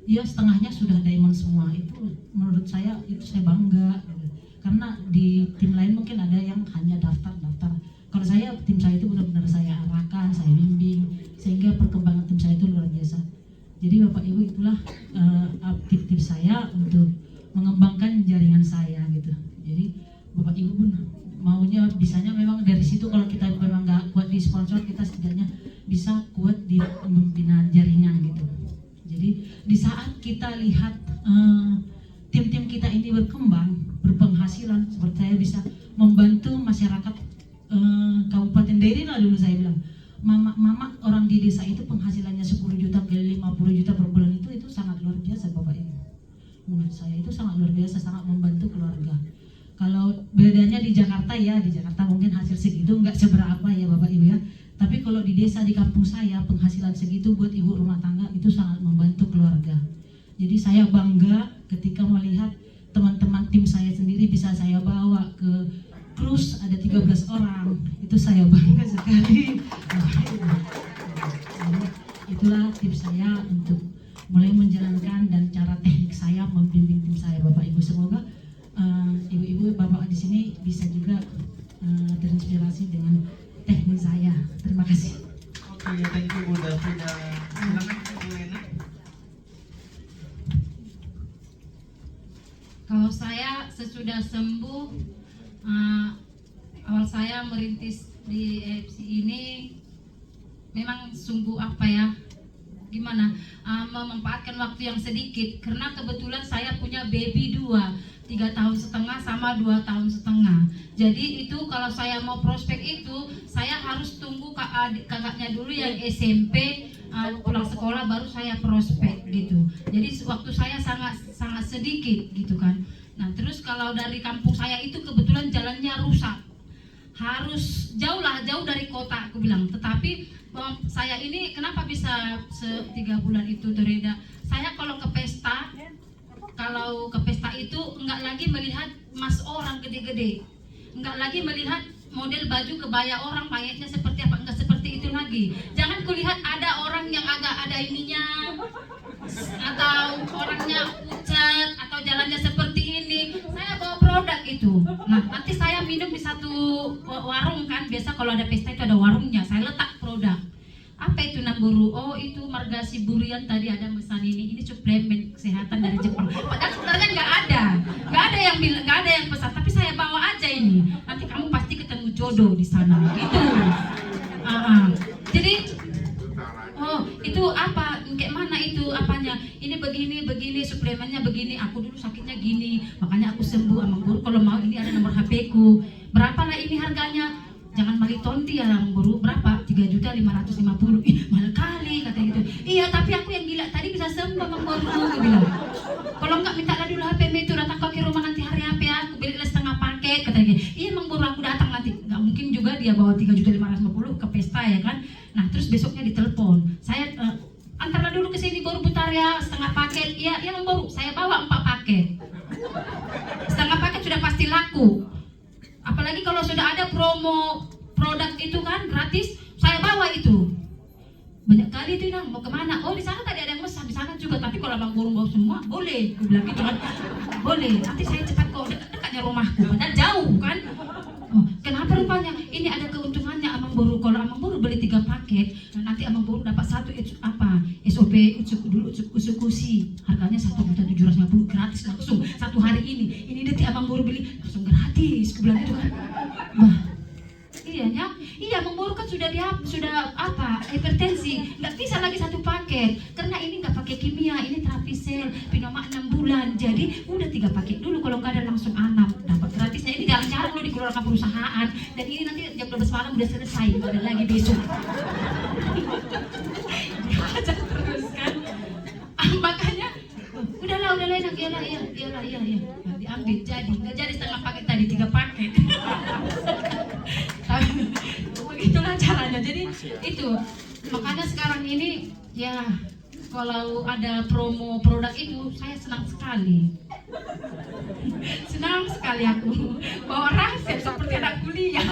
Speaker 4: ya setengahnya sudah diamond semua. Itu menurut saya itu saya bangga gitu. Karena di tim lain mungkin ada yang hanya daftar. Kalau saya, tim saya itu benar-benar saya arahkan, saya bimbing, sehingga perkembangan tim saya itu luar biasa. Jadi Bapak Ibu itulah tips saya untuk mengembangkan jaringan saya gitu. Jadi Bapak Ibu pun maunya bisanya memang dari situ, kalau kita memang nggak kuat di sponsor, kita setidaknya bisa kuat di membina jaringan gitu. Jadi di saat kita lihat tim-tim kita ini berkembang, berpenghasilan, seperti saya bisa membantu masyarakat Kabupaten Dairi lah dulu saya bilang. mama orang di desa itu penghasilannya 10 juta ke 50 juta per bulan itu sangat luar biasa Bapak Ibu. Menurut saya itu sangat luar biasa, sangat membantu keluarga. Kalau bedanya di Jakarta ya, di Jakarta mungkin hasil segitu nggak seberapa ya Bapak Ibu ya. Tapi kalau di desa di kampung saya penghasilan segitu buat ibu rumah tangga itu sangat membantu keluarga. Jadi saya bangga ketika melihat teman-teman tim saya sendiri bisa saya bawa ke cruise ada 13 orang. Itu saya bangga sekali. Jadi, itulah tips saya untuk mulai menjalankan dan cara teknik saya membimbing tim saya Bapak Ibu. Semoga ibu-ibu bapak di sini bisa juga terinspirasi dengan teknik saya. Terima kasih.
Speaker 6: Oke, thank you Bu Davina. Silakan Bu Lena.
Speaker 5: Kalau saya sesudah sembuh, awal saya merintis di EFC ini memang sungguh apa ya, gimana, memanfaatkan waktu yang sedikit karena kebetulan saya punya baby 3 tahun setengah sama 2 tahun setengah. Jadi itu kalau saya mau prospek itu saya harus tunggu kakaknya dulu yang SMP pulang sekolah baru saya prospek gitu. Jadi waktu saya sangat sedikit gitu kan. Nah terus kalau dari kampung saya itu kebetulan jalannya rusak, harus jauh dari kota aku bilang. Tetapi saya ini kenapa bisa 3 bulan itu tereda? Saya kalau ke pesta itu enggak lagi melihat mas orang gede-gede, enggak lagi melihat model baju kebaya orang mayatnya seperti apa, enggak seperti itu lagi. Jangan kulihat ada orang yang agak ada ininya atau orangnya pucat atau jalannya seperti ini. Saya bawa produk itu. Nah nanti saya minum di satu warung kan, biasa kalau ada pesta itu ada warungnya, saya letak produk. Apa itu Namburu? Oh itu Margasi Burian tadi ada pesan ini suplemen kesehatan dari Jepang. Padahal sebenarnya nggak ada yang bilang, nggak ada yang pesan. Tapi saya bawa aja ini. Nanti kamu pasti ketemu jodoh di sana. Gitu. Jadi, oh itu apa? Kayak mana itu apanya? Ini begini suplemennya begini. Aku dulu sakitnya gini, makanya aku sembuh. Amang Guru kalau mau ini ada nomor HP ku. Berapa lah ini harganya? Jangan beli tonti ya Amang Guru, berapa? 3.550.000. Ih, mahal kali kata gitu. Iya, tapi aku yang gila tadi bisa sembuh Amang Guru, aku bilang. Kalau enggak minta dulu HP itu, datang kau ke rumah nanti hari HP aku beli setengah paket kata gitu. Iya Amang Guru, aku datang nanti. Enggak mungkin juga dia bawa 3.550.000 ke pesta ya kan. Nah, terus besoknya ditelepon. Saya antarlah dulu ke sini Guru Putar ya, setengah paket. Iya, Amang Guru, saya bawa 4 paket. Setengah paket sudah pasti laku. Apalagi kalau sudah ada promo produk itu kan gratis, saya bawa itu. Banyak kali itu Nang, mau kemana? Oh di sana tadi ada yang pesan, di sana juga. Tapi kalau Abang Guru bawa semua, boleh. Aku bilang gitu kan, boleh. Nanti saya cepat kok dekatnya rumahku, padahal jauh kan. Oh, kenapa rupanya? Ini ada keuntungannya Abang Guru. Kalau Abang Guru beli 3 paket, nanti Abang Guru dapat satu SOP usukusi. Harganya 1.750.000 gratis langsung satu hari ini. Ini detik Abang Guru beli langsung gratis. Aku bilang gitu kan. Bah, iya Abang Guru kan sudah hipertensi, nggak bisa lagi 1 paket karena ini nggak pakai kimia, ini terapi sel Pinoma 6 bulan. Jadi udah 3 paket dulu, kalau nggak ada langsung 6 dapat gratisnya. Ini jarang-jarang lo dikeluarkan perusahaan, dan ini nanti jam 12 malam udah selesai, nggak ada lagi besok. Dihajar terus kan. Makanya udahlah iya diambil, nggak jadi setengah paket tadi, 3 paket. Begitulah caranya. Jadi itu makanya sekarang ini ya kalau ada promo produk itu saya senang sekali aku bawa resep seperti anak kuliah.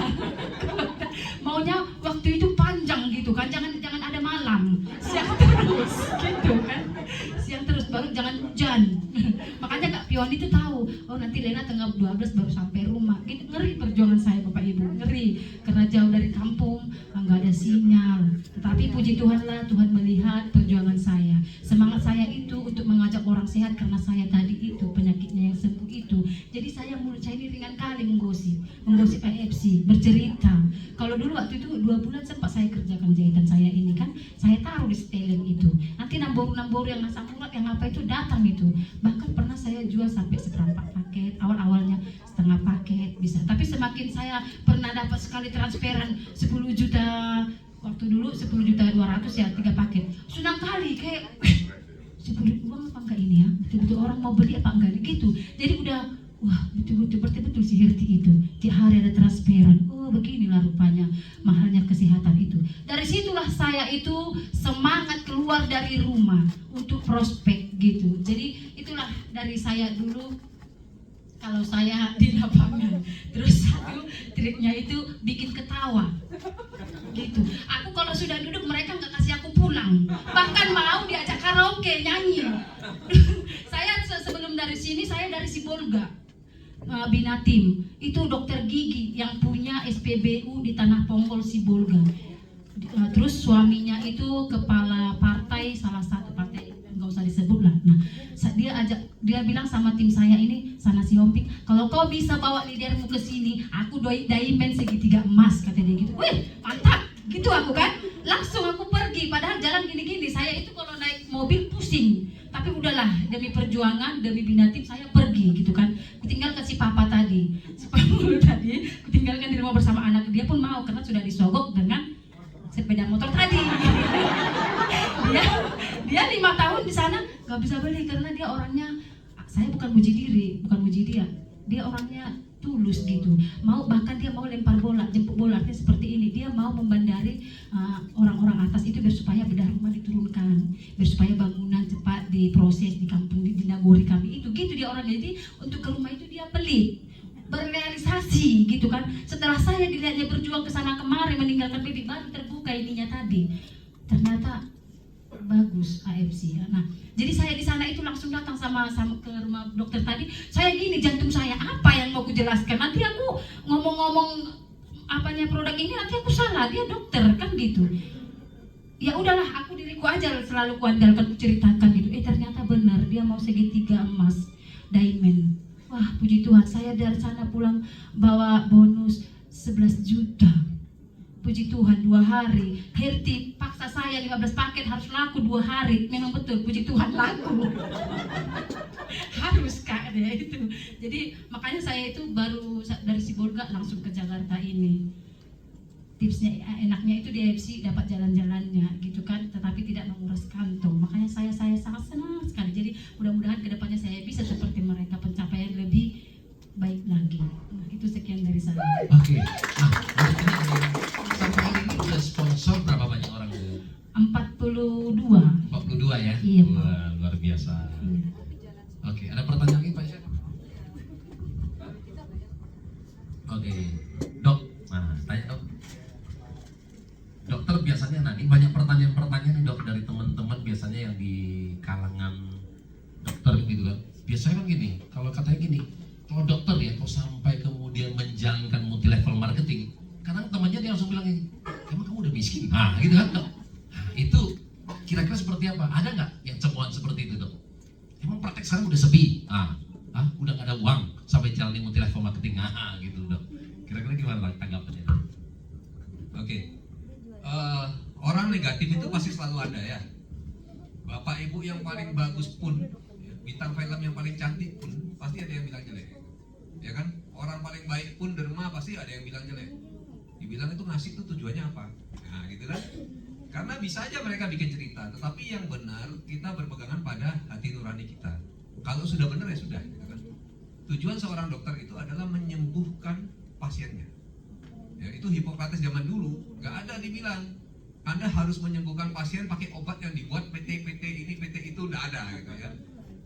Speaker 5: Maunya waktu itu panjang gitu kan, jangan ada malam, siang terus gitu kan, siang terus, baru jangan hujan. Makanya Kak Pion itu tahu, oh nanti Lena tanggal 12 baru sampai rumah gitu. Ngeri perjuangan saya Bapak Ibu, ngeri karena jauh dari kampung, nggak ada sinyal. Tetapi puji Tuhan lah, Tuhan melihat perjuangan saya, semangat saya itu untuk mengajak orang sehat karena saya tadi itu penyakitnya yang sembuh itu. Jadi saya mulut saya ini ringan kali menggosip AFC, bercerita. Kalau dulu waktu itu 2 bulan sempat saya kerjakan jahitan saya ini kan, saya taruh di setelan itu. Nanti nambur yang asam urat yang apa itu datang itu. Bahkan pernah saya jual sampai seperempat paket, awalnya setengah paket bisa. Tapi semakin saya pernah dapat sekali transferan 10 juta waktu dulu 10.200.000 ya 3 paket. Senang kali kayak 10 uang apa enggak ini ya, betul-betul orang mau beli apa enggak gitu. Jadi udah wah betul si Herti itu tiap hari ada transferan. Oh beginilah rupanya mahalnya kesehatan itu. Dari situlah saya itu semangat keluar dari rumah untuk prospek gitu. Jadi itulah dari saya dulu. Kalau saya di lapangan, terus satu triknya itu bikin ketawa gitu. Aku kalau sudah duduk mereka nggak kasih aku pulang, bahkan mau diajak karaoke nyanyi. Saya sebelum dari sini saya dari Sibolga. Binatim itu dokter gigi yang punya SPBU di Tanah Ponggol Sibolga. Terus suaminya itu kepala partai, salah satu partai, nggak usah disebut lah. Nah dia bilang sama tim saya ini, Sana si Hompik, kalau kau bisa bawa leadermu ke sini, aku diamond segitiga emas, kata dia gitu. Wih mantap gitu aku kan, langsung aku pergi. Padahal jalan gini-gini, saya itu kalau naik mobil pusing. Tapi udahlah, demi perjuangan, demi Binatim saya pergi gitu kan. Kutinggalkan si papa tadi, kutinggalkan di rumah bersama anak. Dia pun mau karena sudah disogok dengan sepeda motor tadi. dia 5 tahun di sana nggak bisa beli karena dia orangnya, saya bukan muji diri, bukan muji dia orangnya tulus gitu. Bahkan dia mau lempar bola, jemput bola, artinya seperti ini. Dia mau membandari orang-orang atas itu biar supaya bedah rumah diturunkan, biar supaya bangunan cepat diproses di kampung di nagori kami itu. Gitu dia orangnya. Jadi untuk ke rumah itu dia pelit, berrealisasi gitu kan. Setelah saya dilihatnya berjuang ke sana kemari meninggalkan baby, baru terbuka ininya tadi. Ternyata bagus AFC ya. Nah, jadi saya di sana itu langsung datang sama ke rumah dokter tadi. Saya gini, jantung saya apa yang mau kujelaskan? Nanti aku ngomong-ngomong apanya produk ini nanti aku salah. Dia dokter kan gitu. Ya udahlah, aku diriku aja selalu kuandalkan, ceritakan gitu. Ternyata benar dia mau segitiga emas diamond. Wah, puji Tuhan, saya dari sana pulang bawa bonus 11 juta. Puji Tuhan 2 hari. Herti paksa saya 15 paket harus laku 2 hari. Memang betul, puji Tuhan laku. Harus kak dia itu. Jadi makanya saya itu baru dari Sibolga langsung ke Jakarta ini. Tipsnya enaknya itu di AFC dapat jalan-jalannya gitu kan, tetapi tidak menguras kantong. Makanya saya sangat senang sekali. Jadi mudah-mudahan kedepannya saya bisa seperti mereka, pencapaian lebih baik lagi. Nah, itu sekian dari saya.
Speaker 1: Oke. Nah, sampai hari ini udah sponsor berapa banyak orang?
Speaker 5: 42.
Speaker 1: 42 ya?
Speaker 5: Iya, Pak.
Speaker 1: Wah, luar biasa.
Speaker 5: Iya.
Speaker 1: Oke, ada pertanyaan lagi Pak Syed? Oke, Dok. Nah, tanya Dok. Dokter biasanya, nah ini banyak pertanyaan-pertanyaan nih Dok dari teman-teman biasanya yang di kalangan dokter gitu kan. Biasanya kan gini, kalau katanya gini, kalau dokter ya, kalau sampai kemudian menjalankan multi level marketing, kadang temannya dia langsung bilang ini, emang kamu udah miskin? Nah gitu kan Dok. Nah, itu kira-kira seperti apa? Ada nggak yang cemoan seperti itu Dok? Emang praktek sekarang udah sepi? Udah nggak ada uang sampai jalanin multi level marketing? Gitu Dok. Kira-kira gimana tanggapannya?
Speaker 2: Oke. Orang negatif itu pasti selalu ada ya. Bapak ibu yang paling bagus pun, ya, bintang film yang paling cantik pun pasti ada yang bilang jelek, ya kan? Orang paling baik pun derma pasti ada yang bilang jelek. Dibilang itu ngasih itu tujuannya apa? Nah gitu kan? Karena bisa aja mereka bikin cerita, tetapi yang benar kita berpegangan pada hati nurani kita. Kalau sudah benar ya sudah, gitu kan? Tujuan seorang dokter itu adalah menyembuhkan pasiennya. Ya, itu Hippocrates zaman dulu, nggak ada dibilang Anda harus menyembuhkan pasien pakai obat yang dibuat PT ini, PT itu, nggak ada gitu ya.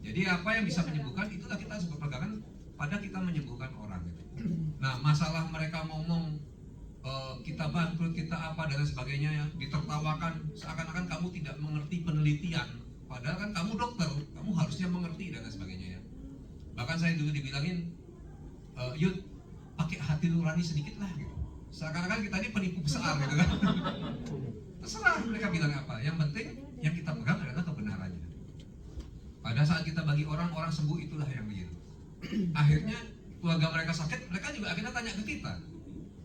Speaker 2: Jadi apa yang bisa menyembuhkan, itulah kita harus berpegangan pada kita menyembuhkan orang gitu. Nah, masalah mereka ngomong kita bangkrut, kita apa dan sebagainya ya, ditertawakan seakan-akan kamu tidak mengerti penelitian. Padahal kan kamu dokter, kamu harusnya mengerti dan sebagainya ya. Bahkan saya dulu dibilangin, Yud, pakai hati nurani sedikit lah gitu. Seakan-akan kita ini penipu besar gitu kan. Terserah mereka bilang apa, yang penting yang kita pegang adalah kebenarannya. Pada saat kita bagi orang sembuh, itulah yang begitu. Akhirnya keluarga mereka sakit, mereka juga akhirnya tanya ke kita,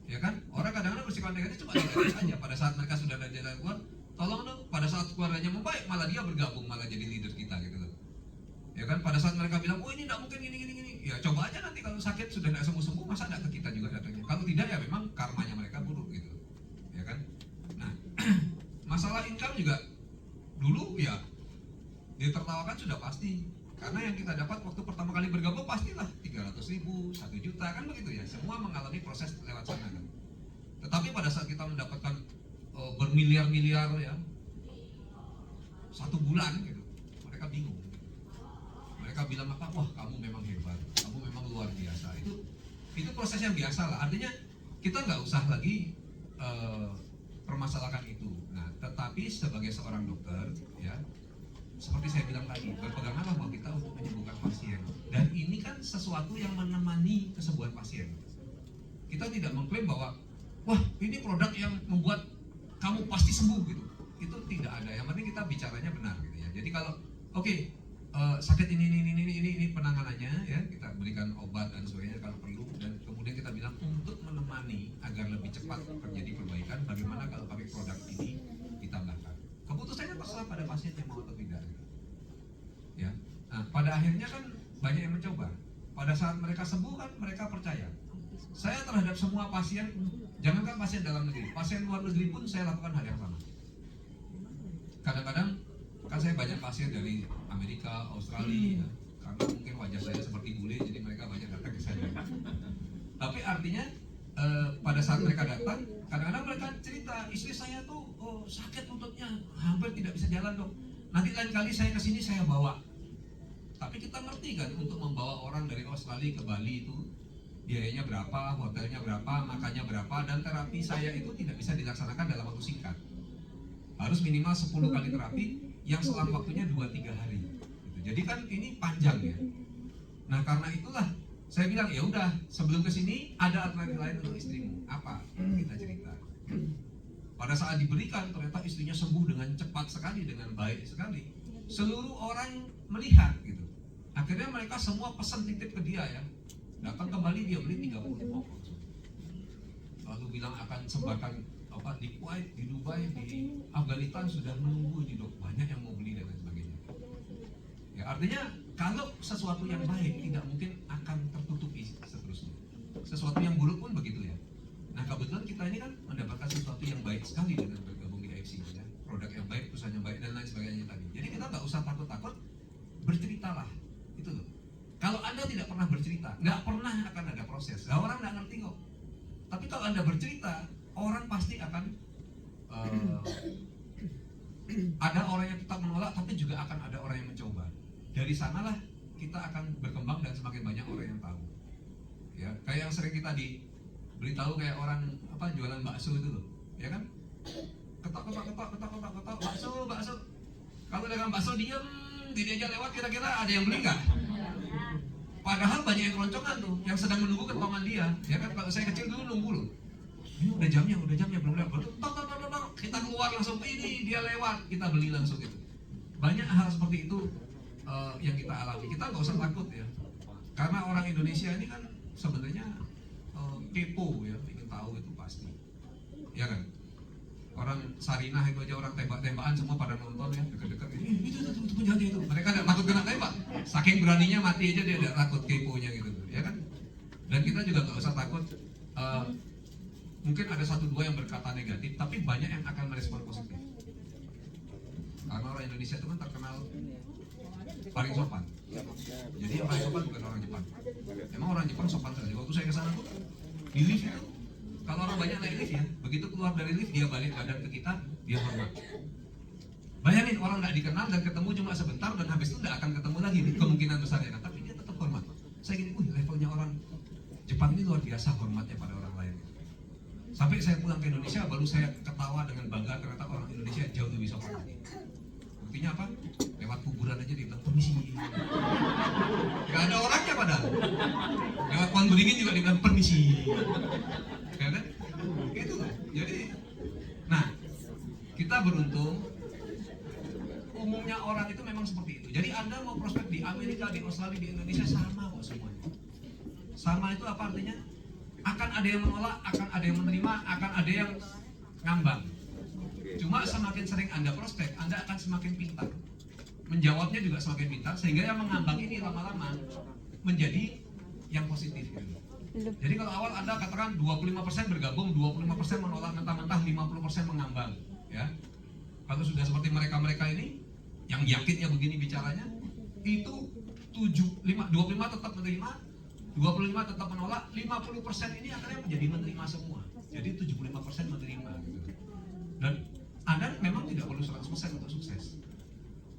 Speaker 2: ya kan? Orang kadang-kadang bersifat negatif, coba lihat aja. Pada saat mereka sudah ada jalan keluar, tolong dong. Pada saat keluarganya membaik, malah dia bergabung, malah jadi leader kita gitu loh. Ya kan? Pada saat mereka bilang, oh ini tidak mungkin gini, ya coba aja nanti kalau sakit sudah tidak sembuh, masa tidak ke kita juga datangnya. Kalau tidak ya memang karmanya mereka buruk gitu, ya kan? Nah, pasti. Karena yang kita dapat waktu pertama kali bergabung pastilah 300.000, 1 juta kan begitu ya. Semua mengalami proses lewat sana kan. Tetapi pada saat kita mendapatkan bermiliar-miliar ya, 1 bulan gitu, mereka bingung. Mereka bilang apa? Wah, kamu memang hebat, kamu memang luar biasa. Itu proses yang biasa lah. Artinya kita nggak usah lagi permasalahkan itu. Nah, tetapi sebagai seorang dokter ya, seperti saya bilang tadi, berpeganglah bahwa kita untuk menyembuhkan pasien. Dan ini kan sesuatu yang menemani kesembuhan pasien. Kita tidak mengklaim bahwa, wah ini produk yang membuat kamu pasti sembuh gitu. Itu tidak ada. Yang penting kita bicaranya benar gitu ya. Jadi kalau sakit ini penanganannya ya, kita berikan obat dan sebagainya kalau perlu, dan kemudian kita bilang untuk menemani agar lebih cepat terjadi perbaikan, bagaimana kalau pakai produk ini ditambahkan. Keputusannya terserah pada pasien yang mau atau tidak. Ya, nah, pada akhirnya kan banyak yang mencoba. Pada saat mereka sembuh kan mereka percaya. Saya terhadap semua pasien, jangankan pasien dalam negeri, pasien luar negeri pun saya lakukan hal yang sama. Kadang-kadang kan saya banyak pasien dari Amerika, Australia, ya. Karena mungkin wajah saya seperti bule, jadi mereka banyak datang ke saya. Tapi artinya pada saat mereka datang, kadang-kadang mereka cerita, istri saya tuh sakit lututnya, hampir tidak bisa jalan dok. Nanti lain kali saya kesini saya bawa. Tapi kita ngerti kan, untuk membawa orang dari Australia ke Bali itu biayanya berapa, hotelnya berapa, makannya berapa, dan terapi saya itu tidak bisa dilaksanakan dalam waktu singkat. Harus minimal 10 kali terapi yang selang waktunya 2-3 hari. Gitu. Jadi kan ini panjang ya. Nah karena itulah saya bilang ya udah, sebelum kesini ada alternatif lain untuk istrimu. Apa? Kita cerita. Pada saat diberikan ternyata istrinya sembuh dengan cepat sekali, dengan baik sekali. Seluruh orang melihat gitu. Akhirnya mereka semua pesan titip ke dia ya. Datang kembali dia beli 30 pok. Lalu bilang akan sebarkan di Kuwait, di Dubai, di Afghanistan sudah menunggu ini dok. Banyak yang mau beli dan lain sebagainya. Ya artinya kalau sesuatu yang baik tidak mungkin akan tertutupi seterusnya. Sesuatu yang buruk pun begitu ya. Nah kebetulan kita ini kan mendapatkan sesuatu yang baik sekali dengan bergabung di AFC ya. Produk yang baik, perusahaan yang baik dan lain sebagainya tadi. Jadi kita nggak usah takut-takut, berceritalah. Itu loh. Kalau Anda tidak pernah bercerita, nggak pernah akan ada proses. Nah, orang nggak ngerti kok. Tapi kalau Anda bercerita, orang pasti akan ada orang yang tetap menolak, tapi juga akan ada orang yang mencoba. Dari sanalah kita akan berkembang dan semakin banyak orang yang tahu. Ya, kayak yang sering kita diberitahu kayak orang jualan bakso itu loh, ya kan? Ketok, bakso. Kalau dagang bakso diem, diajak lewat kira-kira ada yang beli nggak? Padahal banyak yang keloncongan tuh, yang sedang menunggu ketongan dia. Ya kan kalau saya kecil dulu nunggu loh. Ini udah jamnya belum lewat. Kita keluar langsung, ini dia lewat, kita beli langsung gitu. Banyak hal seperti itu yang kita alami. Kita nggak usah takut ya, karena orang Indonesia ini kan sebenarnya kepo ya, ingin tahu itu pasti. Ya kan? Orang Sarinah itu aja orang tembak-tembakan semua pada nonton ya, dekat-dekat itu penjahatnya itu. Mereka tidak takut kena tembak, saking beraninya mati aja dia tidak takut, keponya gitu, ya kan? Dan kita juga nggak usah takut. Mungkin ada 1-2 yang berkata negatif, tapi banyak yang akan merespon positif. Karena orang Indonesia itu kan terkenal paling sopan. Jadi yang paling sopan bukan orang Jepang. Emang orang Jepang sopan saja. Waktu saya ke sana tuh di lift itu, kalau orang banyak naik lift ya, begitu keluar dari lift dia balik badan ke kita, dia hormat. Bayangin orang nggak dikenal dan ketemu cuma sebentar dan habis itu nggak akan ketemu lagi, kemungkinan besar ya kan, tapi dia tetap hormat. Saya gini, levelnya orang Jepang ini luar biasa hormatnya pada orang lain. Sampai saya pulang ke Indonesia baru saya ketawa dengan bangga ternyata orang Indonesia jauh lebih sopan lagi. Buktinya apa? Lewat kuburan aja dibilang permisi. Gak ada orangnya padahal. Lewat pohon beringin juga dibilang permisi. Ya kan? Itu loh. Jadi, nah kita beruntung. Umumnya orang itu memang seperti itu. Jadi Anda mau prospek di Amerika, di Australia, di Indonesia sama kok semuanya. Sama itu apa artinya? Akan ada yang menolak, akan ada yang menerima, akan ada yang ngambang. Cuma semakin sering Anda prospek, Anda akan semakin pintar. Menjawabnya juga semakin pintar, sehingga yang mengambang ini lama-lama menjadi yang positif. Jadi kalau awal Anda katakan 25% bergabung, 25% menolak mentah-mentah, 50% mengambang. Ya. Kalau sudah seperti mereka-mereka ini, yang yakinnya begini bicaranya, itu 25 tetap menerima, 25 tetap menolak, 50% ini akhirnya menjadi menerima semua. Jadi 75% menerima gitu. Dan Anda memang tidak perlu 100% untuk sukses.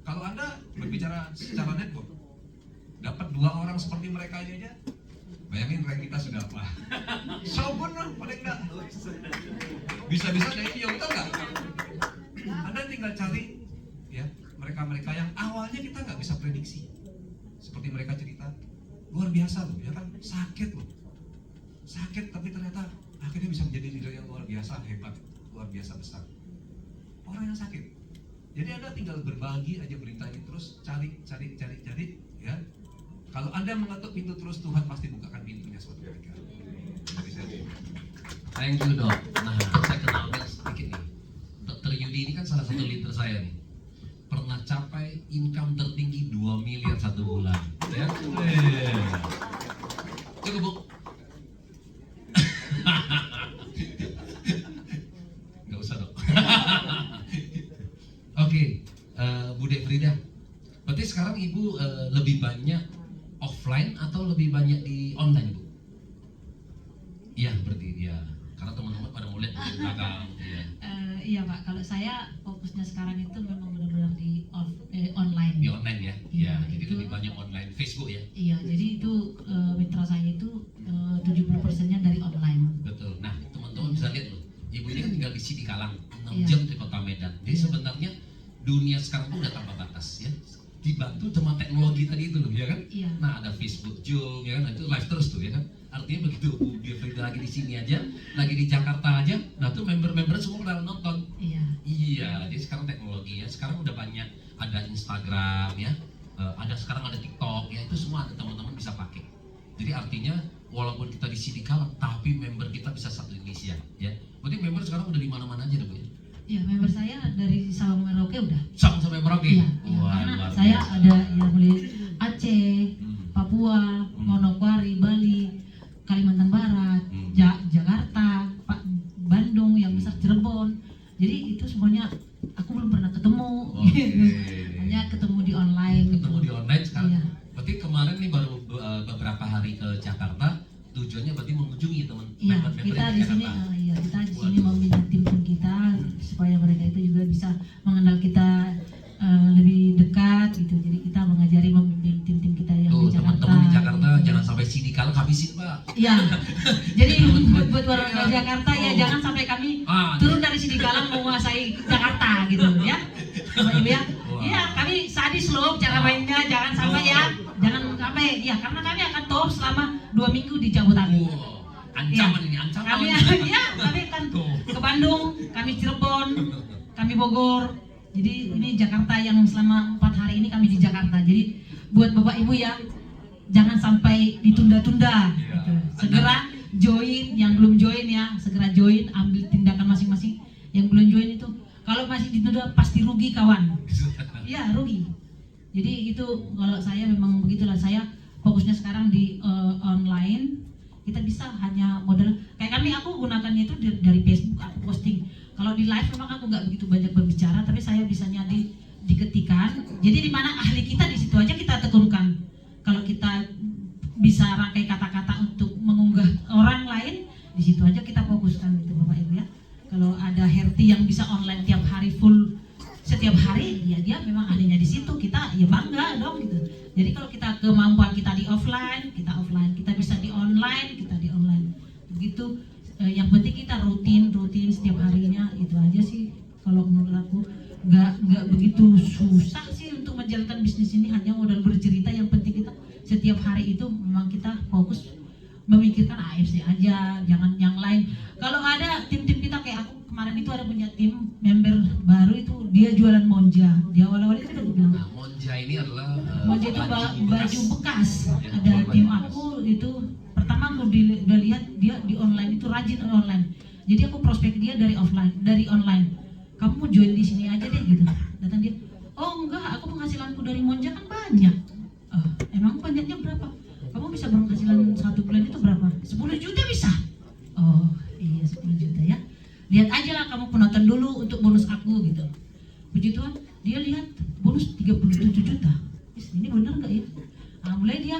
Speaker 2: Kalau Anda berbicara secara network, dapat 2 orang seperti mereka ini aja, bayangin rank kita sudah apa? Sobun lah paling enggak. Bisa-bisa dari video, betul nggak? Anda tinggal cari ya mereka-mereka yang awalnya kita nggak bisa prediksi. Seperti mereka cerita, luar biasa loh, ya kan? Sakit loh. Sakit tapi ternyata akhirnya bisa menjadi leader yang luar biasa, hebat, luar biasa besar. Orang yang sakit. Jadi Anda tinggal berbagi aja berita ini, terus cari ya. Kalau Anda mengetuk pintu terus, Tuhan pasti bukakan pintunya suatu ketika. Jadi saya
Speaker 1: Thank you dok. Nah, saya kenalkan sedikit nih. Dr. Yudi ini kan salah satu leader saya nih. Pernah capai income tertinggi 2 miliar 1 bulan. Ya? Cukup bu. Nggak usah dok. Oke, Bu Frida. Berarti sekarang ibu lebih banyak offline atau lebih banyak di online bu? Iya berarti ya. Karena teman-teman pada mau lihat di belakang. Iya.
Speaker 4: Iya Pak, kalau saya fokusnya sekarang itu memang benar-benar di online.
Speaker 1: Di online ya? Iya. Jadi
Speaker 4: itu-
Speaker 1: lebih banyak online Facebook ya.
Speaker 4: Iya, jadi itu mitra saya itu 70%-nya dari online.
Speaker 1: Betul. Nah, teman-teman bisa lihat loh. Ibu ini kan tinggal di Sidikalang, 6
Speaker 4: Iya.
Speaker 1: jam di Kota Medan. Jadi sebenarnya dunia sekarang tuh udah tanpa batas ya. Dibantu sama teknologi tadi itu loh, ya kan?
Speaker 4: Iya.
Speaker 1: Nah, ada Facebook, Zoom, ya kan? Nah, itu live terus tuh, ya kan? Artinya begitu Bu Frida lagi di sini aja, lagi di Jakarta aja, nah tuh member-member semua pada nonton.
Speaker 4: Iya.
Speaker 1: Iya, jadi sekarang teknologi ya, sekarang udah banyak, ada Instagram ya, ada sekarang ada TikTok ya, itu semua ada teman-teman bisa pakai. Jadi artinya walaupun kita di Sidikalang, tapi member kita bisa satu Indonesia ya. Berarti member sekarang udah di mana-mana aja deh Bu ya?
Speaker 4: Iya, member saya dari Sabang Merauke udah.
Speaker 1: Sama sampai Merauke.
Speaker 4: Iya, iya.
Speaker 1: Wah,
Speaker 4: Karena
Speaker 1: luar
Speaker 4: saya
Speaker 1: biasa.
Speaker 4: ada yang mulai Aceh,
Speaker 1: Hmm.
Speaker 4: Papua, Manokwari, Bali, Kalimantan Barat, Jakarta, Bandung, yang besar Cirebon. Jadi itu semuanya aku belum pernah ketemu.
Speaker 1: Oke.
Speaker 4: Hanya ketemu di online.
Speaker 1: Ketemu di online sekarang.
Speaker 4: Iya.
Speaker 1: Berarti kemarin nih baru beberapa hari ke Jakarta, tujuannya berarti mengunjungi teman
Speaker 4: Iya,
Speaker 1: member-member
Speaker 4: kita
Speaker 1: yang
Speaker 4: di sini
Speaker 1: Jakarta.
Speaker 4: iya, kita di sini membina tim-tim kita supaya mereka itu juga bisa mengenal kita lebih dekat gitu. Jadi kita mengajari membimbing tim-tim kita yang
Speaker 1: Tuh
Speaker 4: di Jakarta.
Speaker 1: teman-teman di Jakarta jangan sampai Sidikalang habisin Pak.
Speaker 4: Iya. Jadi buat warga Jakarta ya jangan sampai kami turun dari Sidikalang menguasai Jakarta gitu ya. Bapak Ibu ya.
Speaker 1: Wah.
Speaker 4: Iya, kami sadis loh cara mainnya, jangan sampai ya. Jangan sampai ya karena kami akan tour selama 2 minggu di Jabodetabek.
Speaker 1: Wow, ancaman ini, ancaman.
Speaker 4: Kami ya, kami akan ke Bandung, kami Cirebon, kami Bogor. Jadi ini Jakarta yang selama 4 hari ini kami di Jakarta. Jadi buat Bapak Ibu ya, jangan sampai ditunda-tunda.
Speaker 1: Iya.
Speaker 4: Gitu. Segera join, yang belum join ya, segera join, ambil tindakan masing-masing. Yang belum join itu, kalau masih ditunda pasti rugi kawan. Iya rugi. Jadi itu kalau saya memang begitulah, saya fokusnya sekarang di online. Kita bisa hanya modal kayak aku gunakannya itu dari Facebook, aku posting. Kalau di live memang aku nggak begitu banyak berbicara, tapi saya bisanya diketikan. Jadi di mana ahli kita di situ aja kita tekunkan. Kalau kita bisa rangkai kata-kata untuk mengunggah orang lain, di situ aja kita fokuskan gitu Bapak Ibu ya. Kalau ada Herti yang bisa online tiap hari full setiap hari, ya dia memang ahlinya di situ, kita ya bangga dong gitu. Jadi kalau kita kemampuan kita di offline, kita offline, kita bisa di online, kita di online. Begitu. Yang penting kita rutin setiap harinya, itu aja sih kalau menurut aku. Nggak begitu susah sih untuk menjalankan bisnis ini, hanya modal bercerita. Yang penting kita setiap hari itu memang kita fokus memikirkan AFC aja, jangan yang lain. Kalau ada tim-tim kita kayak aku kemarin itu ada punya tim member baru itu dia jualan monja. Dia awal-awal itu udah gue bilang.
Speaker 1: Nah, monja ini adalah
Speaker 4: Monja itu baju bekas.
Speaker 1: Ya,
Speaker 4: Ada
Speaker 1: baju
Speaker 4: tim
Speaker 1: bekas.
Speaker 4: aku itu pertama aku udah lihat dia di online itu rajin online. Jadi aku prospek dia dari online. Kamu mau join di sini aja deh gitu. Datang dia, oh enggak, aku penghasilanku dari monja kan banyak. Emang banyaknya berapa? Kamu bisa berpenghasilan 1 bulan itu berapa? 10 juta bisa. Oh iya 10 juta ya. Lihat aja lah kamu penonton dulu untuk bonus aku gitu. Puji Tuhan, dia lihat bonus 37 juta. Ini bener nggak juga ya. Mulai dia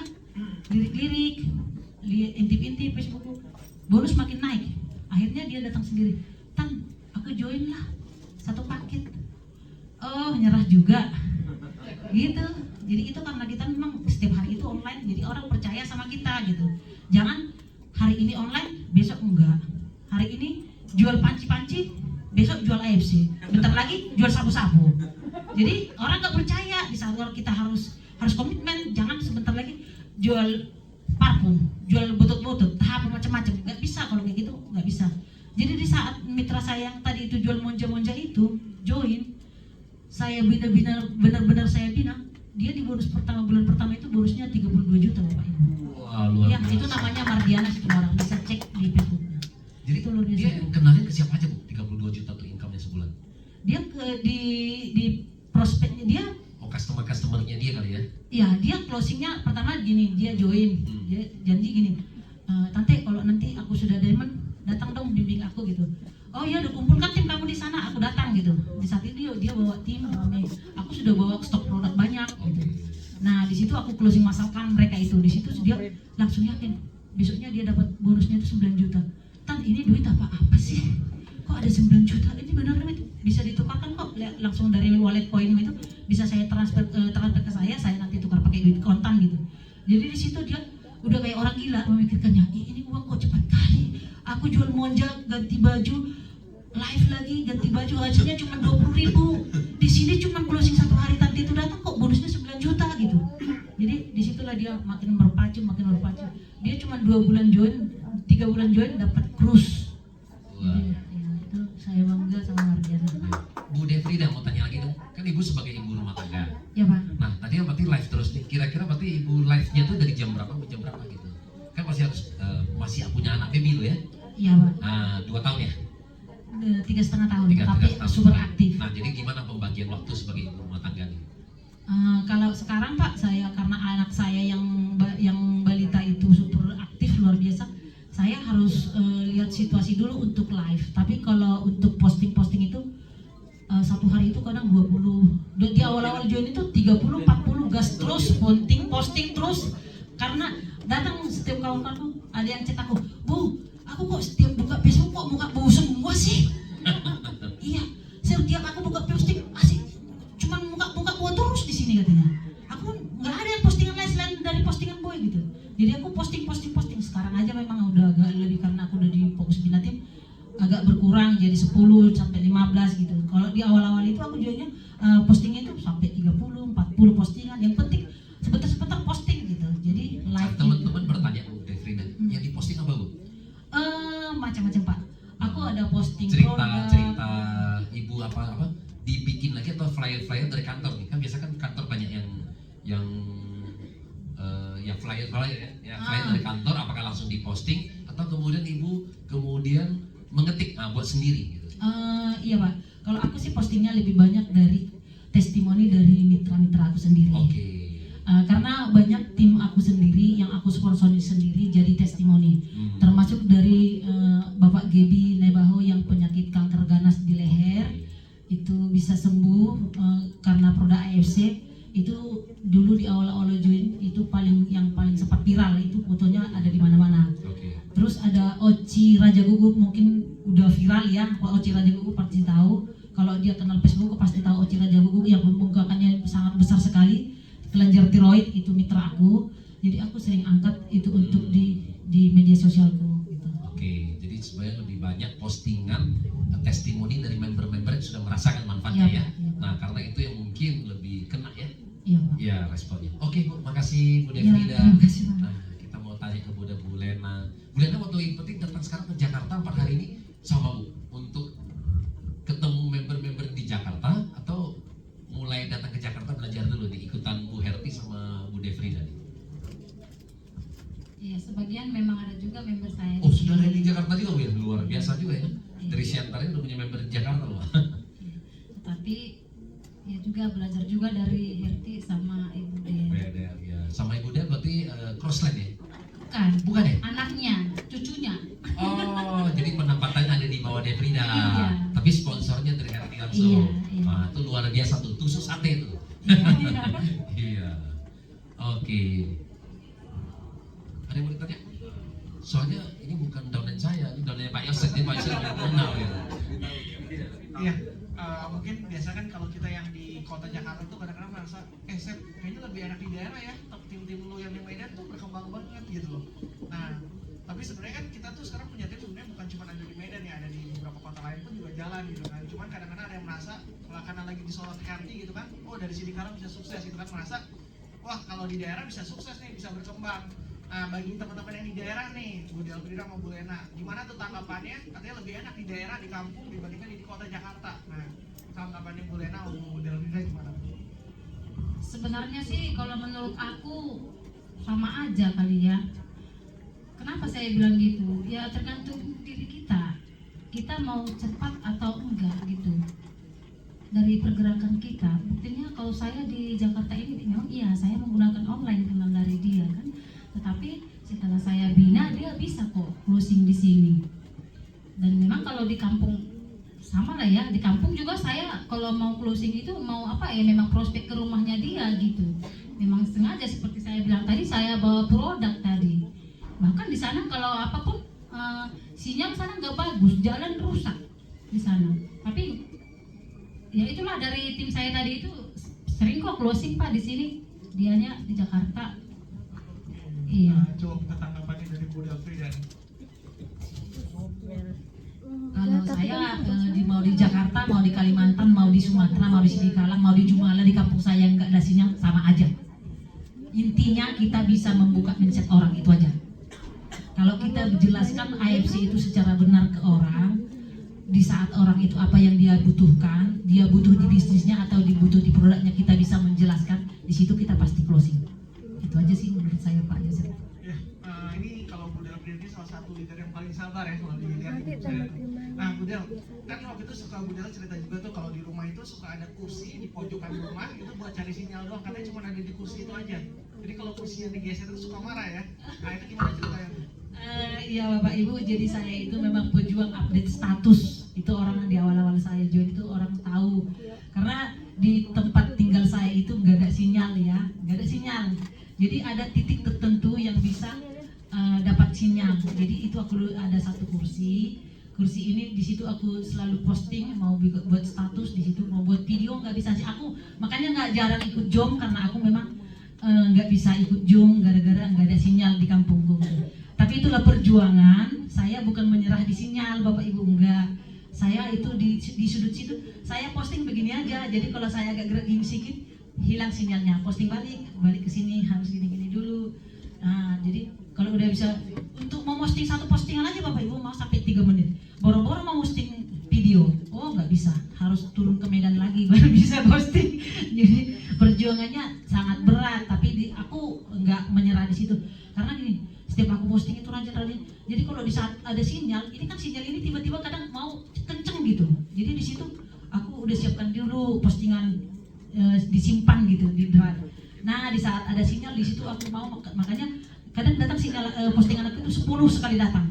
Speaker 4: lirik-lirik, intip-intip Facebook, bonus makin naik. Akhirnya dia datang sendiri, Tan, aku join lah satu paket. Oh, nyerah juga gitu. Jadi itu karena kita memang setiap hari itu online, jadi orang percaya sama kita gitu. Jangan hari ini online, besok enggak. Hari ini jual panci-panci, besok jual AFC, bentar lagi jual sabu-sabu. Jadi orang nggak percaya. Di saat kita harus komitmen, jangan sebentar lagi jual parfum, jual butut-butut, tahap macam-macam. Nggak bisa kalau kayak gitu, nggak bisa. Jadi di saat mitra saya yang tadi itu jual monja-monja itu join, saya benar-benar saya bina, dia di bonus pertama, bulan pertama itu bonusnya 32 juta Bapak Ibu.
Speaker 1: Wah, luar
Speaker 4: Ya,
Speaker 1: biasa.
Speaker 4: itu namanya Mardiana, itu orang bisa cek di Facebooknya.
Speaker 1: Jadi
Speaker 4: Itu luar biasa.
Speaker 1: dia kenalin ke siapa aja Bu? 32 juta tuh income-nya sebulan.
Speaker 4: Dia ke di prospeknya dia,
Speaker 1: Oh, customer-customernya dia kali ya?
Speaker 4: ya dia closingnya pertama gini, dia join, dia janji gini, Tante kalau nanti aku sudah diamond, datang dong bimbing aku gitu. Oh iya, udah kumpulkan tim kamu di sana, aku datang gitu. Di saat itu dia bawa tim, aku sudah bawa stok produk banyak gitu. Nah di situ aku closing masalkan mereka itu. Di situ dia langsung yakin, besoknya dia dapat bonusnya itu 9 juta. Tan, ini duit apa sih? Kok ada 9 juta? Ini benar duit, bisa ditukarkan kok. Langsung dari wallet koin itu bisa saya transfer ke saya nanti tukar pakai duit kontan gitu. Jadi di situ dia udah kayak orang gila memikirkannya, ini uang kok cepat kali. Aku jual monja, ganti baju, live lagi, ganti baju, hasilnya cuma 20.000. Di sini cuma closing satu hari, tadi itu datang kok bonusnya 9 juta gitu. Jadi disitulah dia makin berpacu. Dia cuma 2 bulan join, 3 bulan join dapat cruise.
Speaker 1: Wah.
Speaker 4: Jadi, ya, itu saya bangga sama Mardiana.
Speaker 1: Bu Defrida mau tanya lagi dong, kan ibu sebagai ibu rumah tangga.
Speaker 4: Ya Pak.
Speaker 1: Nah tadi kan berarti live terus nih, kira-kira berarti ibu live-nya tuh dari jam berapa ke jam berapa gitu? Kan masih harus masih punya anak baby lo ya?
Speaker 4: Iya Pak.
Speaker 1: 2 tahun ya?
Speaker 4: 3,5 tahun,
Speaker 1: 3,5
Speaker 4: tapi
Speaker 1: tahun.
Speaker 4: super aktif.
Speaker 1: Nah jadi gimana pembagian waktu sebagai ibu rumah tangga nih?
Speaker 4: Kalau sekarang Pak, saya karena anak saya yang balita itu super aktif luar biasa, saya harus lihat situasi dulu untuk live. Tapi kalau untuk posting itu satu hari itu kadang 20. Di awal-awal join itu 30, 40 gas terus, posting terus. Karena datang setiap kawan-kawanku ada yang chat aku, Bu, aku kok setiap buka Facebook kok muka bau semua sih? Iya, setiap aku buka posting asik, cuman muka bau terus di sini katanya. Aku nggak ada yang postingan lain selain dari postingan boy gitu. Jadi aku posting. Sekarang aja memang udah agak lebih karena aku udah di fokus bina tim, agak berkurang jadi 10 sampai 15 gitu. Kalau di awal-awal itu aku joinnya postingnya itu sampai 30, 40 postingan. Yang penting sebentar posting gitu. Jadi live.
Speaker 1: Teman-teman bertanya Bu Defrida, yang diposting apa Bu?
Speaker 4: Macam-macam Pak. Aku ada posting
Speaker 1: Cerita ibu apa dibikin lagi atau flyer dari kantor nih? Kan biasa kan kantor banyak yang flyer ya, flyer dari kantor, apakah langsung diposting atau kemudian ibu mengetik buat sendiri gitu?
Speaker 4: Iya Pak. Kalau aku sih postingnya lebih banyak dari testimoni dari mitra-mitra aku sendiri.
Speaker 1: Oke.
Speaker 4: Karena banyak tim aku sendiri yang aku sponsori sendiri jadi testimoni. Termasuk dari Bapak Gebi Nebaho yang penyakit kanker ganas di leher itu bisa sembuh karena produk AFC. Itu dulu di awal-awal join itu yang paling sempat viral, itu fotonya ada di mana-mana.
Speaker 1: Oke.
Speaker 4: Terus ada Oci Raja Guguk, mungkin udah viral ya. Pak Oci Raja Guguk pasti tahu. Kalau dia kenal Facebook pasti tahu Oci Raja Guguk yang pembungkakannya sangat besar sekali. Kelenjar tiroid itu mitra aku. Jadi aku sering angkat itu untuk di media sosialku gitu.
Speaker 1: Oke, jadi sebenarnya lebih banyak postingan testimoni dari member-member yang sudah merasakan manfaatnya
Speaker 4: Iya,
Speaker 1: ya.
Speaker 4: Pak, iya.
Speaker 1: Nah, karena itu yang mungkin lebih kena ya.
Speaker 4: Iya Pak.
Speaker 1: Ya, responnya. Oke, Bu, makasih Bu
Speaker 4: Ya,
Speaker 1: Defrida.
Speaker 4: terima kasih Pak.
Speaker 1: Nah, kita mau tanya ke Bu Lena. Bu Lena waktu penting datang sekarang ke Jakarta 4 hari ini sama Bu untuk ketemu member-member di Jakarta atau mulai datang ke Jakarta belajar dulu nih ikutan Bu Herti sama Bu Defrida nih.
Speaker 5: Iya, sebagian memang ada juga member saya.
Speaker 1: Oh, sudah ada di Jakarta juga Bu ya? Luar biasa juga ya.
Speaker 5: Iya.
Speaker 1: Dari Siantara udah punya member di Jakarta loh.
Speaker 5: Iya. Tetapi ya juga belajar juga dari Herti sama Ibu Dea.
Speaker 1: Beda ya. Sama Ibu Dea berarti crossline ya?
Speaker 5: Bukan,
Speaker 1: Bukan ya?
Speaker 5: anaknya, cucunya.
Speaker 1: Oh, jadi penempatannya ada di bawah Defrida.
Speaker 5: Iya.
Speaker 1: Tapi sponsornya dari Herti langsung.
Speaker 5: Iya.
Speaker 1: Nah, itu luar biasa tuh, tusuk sate tuh.
Speaker 5: Iya.
Speaker 1: Iya. Oke. Ada yang mau ditanya? Soalnya ini bukan downline saya, ini downline Pak Yosef, ini Pak Yosef udah kenal ya.
Speaker 6: Iya, mungkin biasa kan kalau kita yang di kota Jakarta tuh kadang-kadang merasa, Sep, kayaknya lebih enak di daerah ya, tim-tim lu yang di Medan tuh berkembang banget gitu loh. Nah, tapi sebenarnya kan kita tuh sekarang punya tim sebenarnya bukan cuma ada di Medan ya, ada di beberapa kota lain pun juga jalan gitu kan. Cuman kadang-kadang ada yang merasa, kalau karena lagi disorot Herti gitu kan, oh dari Sidikalang bisa sukses gitu kan, merasa, wah kalau di daerah bisa sukses nih, bisa berkembang. Nah, bagi teman-teman yang di daerah nih, Bu Delfrida sama Bu Lena, gimana tuh tanggapannya? Katanya lebih enak di daerah, di kampung dibandingkan di kota Jakarta. Nah, tanggapannya Bu Lena sama Bu Delfrida gimana?
Speaker 5: Sebenarnya sih kalau menurut aku sama aja kali ya. Kenapa saya bilang gitu? Ya tergantung diri kita. Kita mau cepat atau enggak gitu. Dari pergerakan kita. Buktinya kalau saya di Jakarta ini memang iya saya menggunakan online kenal dari dia kan. Tetapi setelah saya bina dia bisa kok closing di sini. Dan memang kalau di kampung sama lah ya, di kampung juga saya kalau mau closing itu mau apa ya, memang prospek ke rumahnya dia gitu. Memang sengaja seperti saya bilang tadi, saya bawa produk tadi. Bahkan di sana kalau apapun sinyal sana nggak bagus, jalan rusak di sana. Tapi ya itulah dari tim saya tadi itu sering kok closing Pak di sini. Dianya di Jakarta. Iya.
Speaker 6: Coba kita tanggapannya dari Bu Delfrida.
Speaker 4: Kalau saya mau di Jakarta, mau di Kalimantan, mau di Sumatera, mau di Sidikalang, mau di Jumala, di kampung saya nggak ada sinyal, sama aja. Intinya kita bisa membuka mindset orang, itu aja. Kalau kita jelaskan AFC itu secara benar ke orang, di saat orang itu apa yang dia butuhkan, dia butuh di bisnisnya atau dibutuh di produknya, kita bisa menjelaskan, di situ kita pasti closing. Itu aja sih menurut saya Pak Yosef.
Speaker 6: Ya, ini kalau Bu Delfrida ini salah satu leader yang paling sabar ya kalau dilihat di saya. Nah, Bu Del, kan waktu itu suka Bu Del cerita juga tuh kalau di rumah itu suka ada kursi di pojokan rumah itu buat cari sinyal doang, katanya cuma ada di kursi itu aja. Jadi kalau kursinya digeser itu suka marah ya. Nah, itu gimana ceritanya?
Speaker 4: Iya Bapak Ibu, jadi saya itu memang pejuang update status. Itu orang di awal-awal saya join itu orang tahu. Karena di tempat tinggal saya itu nggak ada sinyal ya, nggak ada sinyal. Jadi ada titik tertentu yang bisa dapat sinyal. Jadi itu aku ada satu kursi ini di situ aku selalu posting, mau buat status di situ, mau buat video nggak bisa sih aku, makanya nggak jarang ikut Zoom karena aku memang nggak bisa ikut Zoom gara-gara nggak ada sinyal di kampungku. Tapi itulah perjuangan, saya bukan menyerah di sinyal Bapak Ibu, enggak. Saya itu di sudut situ, saya posting begini aja. Jadi kalau saya agak gerak gini sedikit, hilang sinyalnya. Posting balik ke sini harus gini-gini dulu. Nah, jadi kalau udah bisa untuk mau posting satu postingan aja Bapak Ibu mau sampai 3 menit. Boro-boro mau posting video, oh nggak bisa, harus turun ke Medan lagi baru bisa posting. Jadi perjuangannya sangat berat, tapi aku nggak menyerah di situ. Karena gini, setiap aku posting itu rajin. Jadi kalau di saat ada sinyal, ini kan sinyal ini tiba-tiba kadang mau kenceng gitu. Jadi di situ aku udah siapkan dulu postingan disimpan gitu di drive. Nah di saat ada sinyal di situ aku mau, makanya kadang datang sinyal postingan aku itu 10 sekali datang.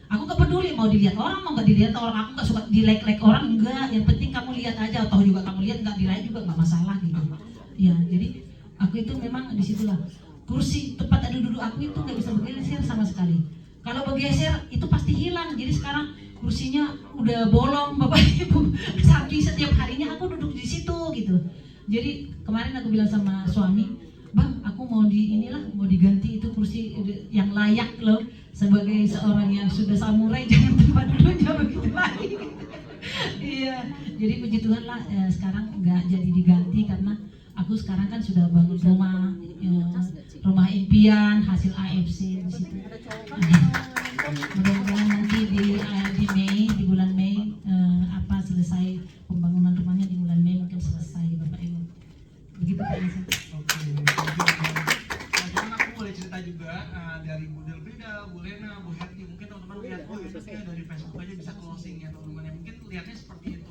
Speaker 4: Aku gak peduli mau dilihat orang, mau gak dilihat orang, aku gak suka di like orang, enggak. Yang penting kamu lihat aja, atau juga kamu lihat nggak di like juga nggak masalah gitu. Ya jadi aku itu memang disitulah kursi tempat ada duduk aku itu nggak bisa bergeser sama sekali. Kalau bergeser itu pasti hilang. Jadi sekarang kursinya udah bolong Bapak Ibu. Saking setiap harinya aku duduk di situ gitu. Jadi kemarin aku bilang sama suami, Bang, aku mau mau diganti itu kursi yang layak loh, sebagai seorang yang sudah samurai, jangan tempat duduknya begitu lagi. Iya, jadi puji Tuhan lah sekarang nggak jadi diganti karena aku sekarang kan sudah bangun rumah impian hasil AFC di situ. Mudah-mudahan nanti di bulan Mei selesai pembangunan rumahnya, di bulan Mei mungkin selesai Bapak Ibu. Begitu Pak Yosef.
Speaker 6: Oke, teman-teman aku boleh cerita juga dari Bu Delfrida, Bu Lena, Bu Herti, mungkin teman-teman lihat ya dari Facebook aja bisa closing ya teman-teman ya, mungkin lihatnya seperti itu.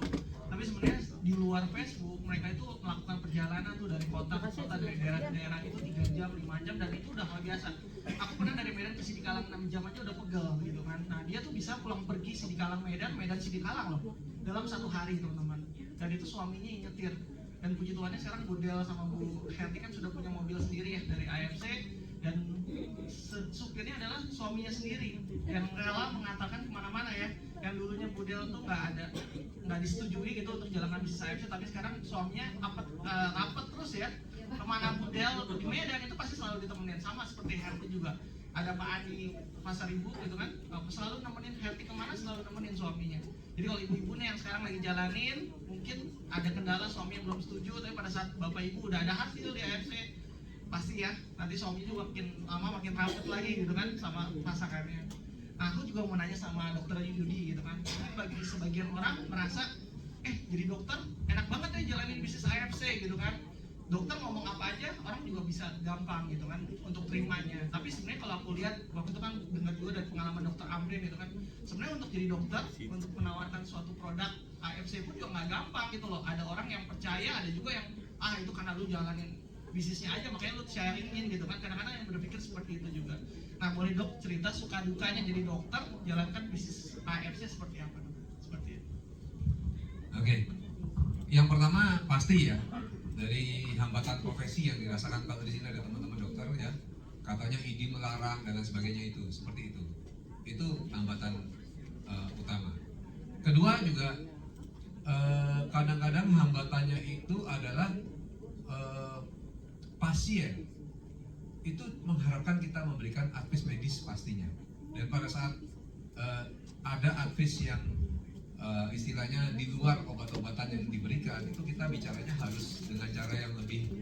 Speaker 6: Tapi sebenarnya di luar Facebook mereka itu melakukan perjalanan tuh dari kota ke kota, dari daerah ke daerah itu 3 jam, 5 jam, dan itu udah hal biasa. Aku pernah dari Medan ke Sidikalang 6 jam aja udah pegel gitu kan. Nah dia tuh bisa pulang pergi Sidikalang Medan, Medan Sidikalang loh dalam 1 hari teman-teman. Dan itu suaminya yang nyetir. Dan puji Tuhannya sekarang Budel sama Bu Herti kan sudah punya mobil sendiri ya dari AFC, dan supirnya adalah suaminya sendiri yang rela mengatakan kemana-mana ya. Yang dulunya Budel tuh nggak disetujui gitu untuk jalankan bisnis AFC, tapi sekarang suaminya rapet terus ya. Kemana Budel di Medan itu pasti selalu ditemenin, sama seperti Herti juga. Ada Pak Adi Pasar Ibu gitu kan, selalu nemenin Herti kemana, selalu nemenin suaminya. Jadi kalau ibu-ibu nih yang sekarang lagi jalanin, mungkin ada kendala suaminya belum setuju, tapi pada saat bapak ibu udah ada hasil di AFC, pasti ya nanti suaminya juga makin lama makin rapet lagi gitu kan sama pasangannya. Nah, aku juga mau nanya sama dokter Yudi gitu kan, bagi sebagian orang merasa jadi dokter enak banget ya jalanin bisnis AFC gitu kan. Dokter ngomong apa aja orang juga bisa gampang gitu kan untuk terimanya. Tapi sebenarnya kalau aku lihat waktu itu kan dengar juga dari pengalaman dokter Amrin gitu kan, sebenarnya untuk jadi dokter, untuk menawarkan suatu produk AFC pun juga nggak gampang gitu loh. Ada orang yang percaya, ada juga yang itu karena lu jalanin bisnisnya aja makanya lu sharingin gitu kan. Kadang-kadang yang berpikir seperti itu juga. Nah, boleh dok cerita suka dukanya jadi dokter, jalankan bisnis AFC seperti apa dok? Seperti itu.
Speaker 2: Oke. Yang pertama pasti ya, dari hambatan profesi yang dirasakan. Kalau di sini ada teman-teman dokter ya, katanya ID melarang dan lain sebagainya, itu seperti itu hambatan utama. Kedua juga kadang-kadang hambatannya itu adalah pasien itu mengharapkan kita memberikan advice medis pastinya, dan pada saat ada advice yang istilahnya di luar obat-obatan yang diberikan, itu kita bicaranya harus dengan cara yang lebih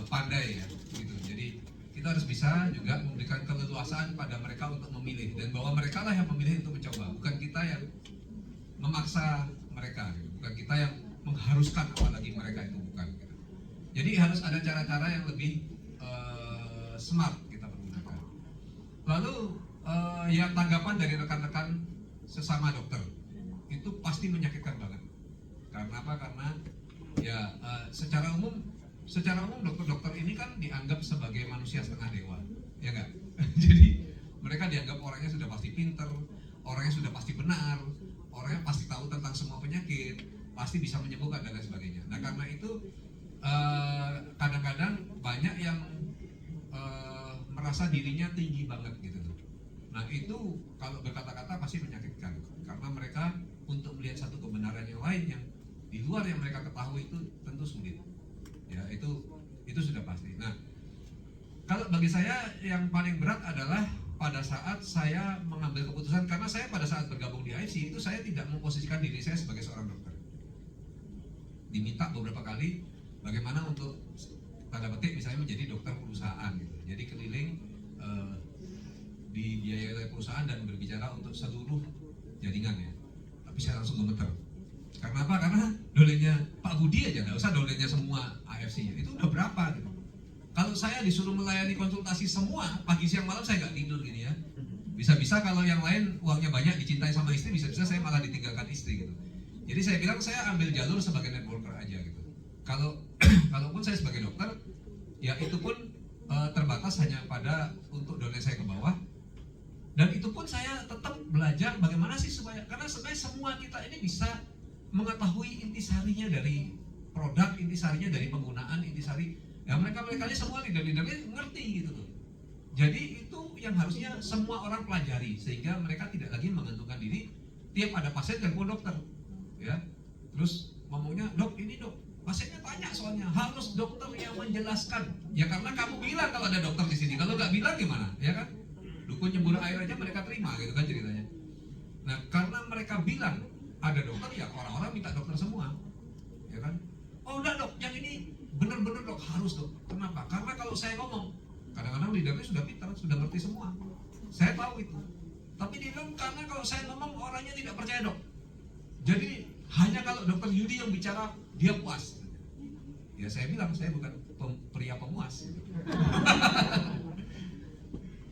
Speaker 2: pandai ya gitu. Jadi kita harus bisa juga memberikan keleluasaan pada mereka untuk memilih, dan bahwa mereka lah yang memilih untuk mencoba, bukan kita yang memaksa mereka gitu. Bukan kita yang mengharuskan apalagi mereka itu, bukan gitu. Jadi harus ada cara-cara yang lebih smart kita pergunakan. Lalu yang tanggapan dari rekan-rekan sesama dokter itu pasti menyakitkan banget. Karena apa? Karena ya secara umum dokter-dokter ini kan dianggap sebagai manusia setengah dewa, ya nggak? Jadi mereka dianggap orangnya sudah pasti pinter, orangnya sudah pasti benar, orangnya pasti tahu tentang semua penyakit, pasti bisa menyembuhkan dan lain sebagainya. Nah, karena itu kadang-kadang banyak yang merasa dirinya tinggi banget gitu. Nah, itu kalau berkata-kata pasti menyakitkan, karena mereka untuk melihat satu kebenaran yang lain yang di luar yang mereka ketahui itu tentu sulit. Ya, itu sudah pasti. Nah, kalau bagi saya yang paling berat adalah pada saat saya mengambil keputusan, karena saya pada saat bergabung di AFC itu saya tidak memposisikan diri saya sebagai seorang dokter. Diminta beberapa kali bagaimana untuk tanda petik misalnya menjadi dokter perusahaan gitu. Jadi keliling dibiayai oleh perusahaan dan berbicara untuk seluruh jaringan ya. Tapi saya langsung gemeter. Karena apa? Karena dolennya Pak Budi aja, nggak usah dolennya semua AFC-nya. Itu udah berapa gitu. Kalau saya disuruh melayani konsultasi semua, pagi siang malam saya nggak tidur gini ya. Bisa-bisa kalau yang lain uangnya banyak dicintai sama istri, bisa-bisa saya malah ditinggalkan istri gitu. Jadi saya bilang saya ambil jalur sebagai networker aja gitu. Kalaupun saya sebagai dokter, ya itu pun terbatas hanya pada untuk dolen saya ke bawah. Dan itu pun saya tetap belajar bagaimana sih supaya, karena sebenarnya semua kita ini bisa mengetahui intisarinya dari produk, intisarinya dari penggunaan, intisari. Ya mereka ini semua leader-leadernya ngerti gitu loh. Jadi itu yang harusnya semua orang pelajari, sehingga mereka tidak lagi menggantungkan diri tiap ada pasien telepon dokter, ya. Terus ngomongnya, dok ini dok, pasiennya tanya soalnya, harus dokter yang menjelaskan. Ya karena kamu bilang kalau ada dokter di sini, kalau nggak bilang gimana, ya kan? Dukun nyembur air aja mereka terima gitu kan ceritanya. Nah karena mereka bilang ada dokter, ya orang-orang minta dokter semua, ya kan? Oh enggak dok, yang ini bener-bener dok, harus dok. Kenapa? Karena kalau saya ngomong, kadang-kadang leadernya sudah pintar, sudah ngerti semua. Saya tahu itu. Tapi dia bilang karena kalau saya ngomong orangnya tidak percaya dok. Jadi hanya kalau dokter Yudi yang bicara dia puas. Ya saya bilang saya bukan pria pemuas.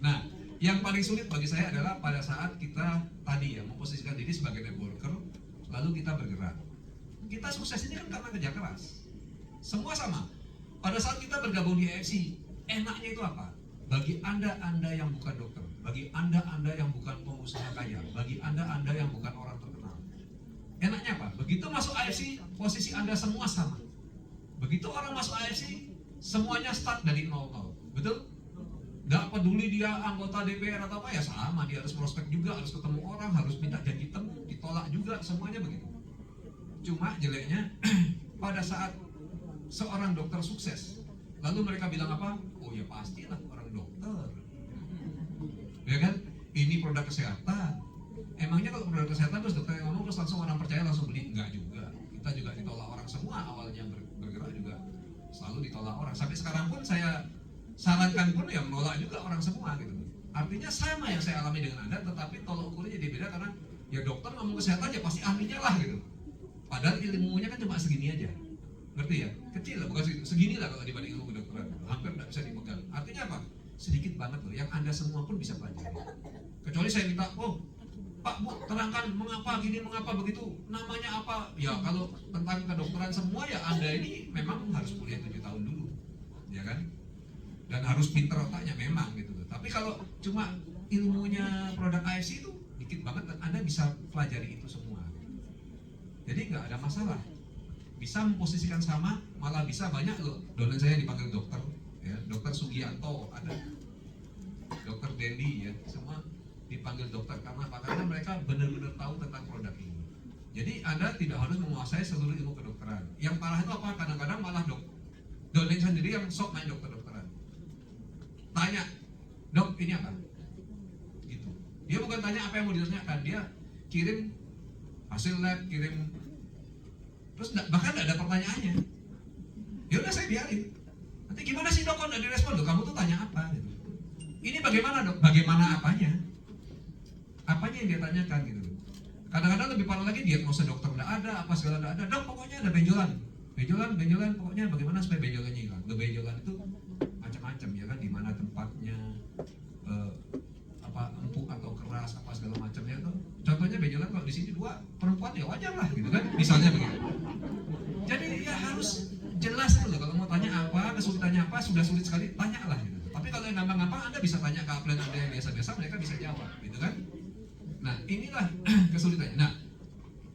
Speaker 2: Nah, yang paling sulit bagi saya adalah pada saat kita tadi ya memposisikan diri sebagai networker, lalu kita bergerak. Kita sukses ini kan karena kerja keras. Semua sama. Pada saat kita bergabung di AFC, enaknya itu apa? Bagi anda yang bukan dokter, bagi anda yang bukan pengusaha kaya, bagi anda yang bukan orang terkenal. Enaknya apa? Begitu masuk AFC, posisi anda semua sama. Begitu orang masuk AFC, semuanya start dari 00. Betul? Nggak peduli dia anggota DPR atau apa, ya sama, dia harus prospek juga, harus ketemu orang, harus minta janji temu, ditolak juga, semuanya begitu. Cuma jeleknya pada saat seorang dokter sukses, lalu mereka bilang apa? Oh ya pastilah orang dokter, ya kan? Ini produk kesehatan. Emangnya kalau produk kesehatan terus dokter yang ngomong terus langsung orang percaya langsung beli? Enggak juga. Kita juga ditolak orang semua, awalnya bergerak juga selalu ditolak orang. Sampai sekarang pun saya sarankan pun ya menolak juga orang semua gitu. Artinya sama yang saya alami dengan Anda, tetapi tolak ukurnya jadi beda karena ya dokter ngomong kesehatan ya pasti ahlinya lah gitu. Padahal ilmunya kan cuma segini aja. Ngerti ya? Kecil lah, bukan segini lah kalau dibanding ilmu kedokteran. Hampir nggak bisa dipegang. Artinya apa? Sedikit banget loh, yang Anda semua pun bisa pelajari. Kecuali saya minta, oh Pak Bu, terangkan mengapa gini, mengapa begitu, namanya apa? Ya kalau tentang kedokteran semua ya Anda ini memang harus kuliah 7 tahun dulu, ya kan? Dan harus pinter otaknya memang gitu. Tapi kalau cuma ilmunya produk AFC itu dikit banget dan Anda bisa pelajari itu semua. Jadi nggak ada masalah. Bisa memposisikan sama, malah bisa banyak loh. Dosen saya dipanggil dokter, ya, Dokter Sugianto ada, Dokter Dendi ya, semua dipanggil dokter karena apa? Karena mereka benar-benar tahu tentang produk ini. Jadi Anda tidak harus menguasai seluruh ilmu kedokteran. Yang parah itu apa? Kadang-kadang malah dosen sendiri yang sok main dokter-dokteran. Tanya, dok ini apa? Gitu. Dia bukan tanya apa yang mau ditanyakan, dia kirim hasil lab, kirim, terus bahkan tidak ada pertanyaannya. Ya udah saya biarin. Nanti gimana sih dok? Kok nggak direspon? Loh, kamu tuh tanya apa? Gitu. Ini bagaimana dok? Bagaimana apanya? Apanya yang dia tanyakan gitu. Kadang-kadang lebih parah lagi, diagnosa dokter nggak ada, apa segala nggak ada. Dok pokoknya ada benjolan, pokoknya bagaimana supaya benjolannya hilang. Benjolan itu macam-macam ya kan, di mana tempatnya, apa empuk atau keras, apa segala macamnya tuh. Contohnya benjolan kalau di sini 2 perempuan ya wajar lah gitu kan, misalnya begitu. Jadi ya harus jelas itu loh, kalau mau tanya apa, kesulitannya apa, sudah sulit sekali, tanyalah gitu. Tapi kalau yang gampang-gampang Anda bisa tanya ke upline Anda yang biasa-biasa, mereka bisa jawab gitu kan. Nah inilah kesulitannya. Nah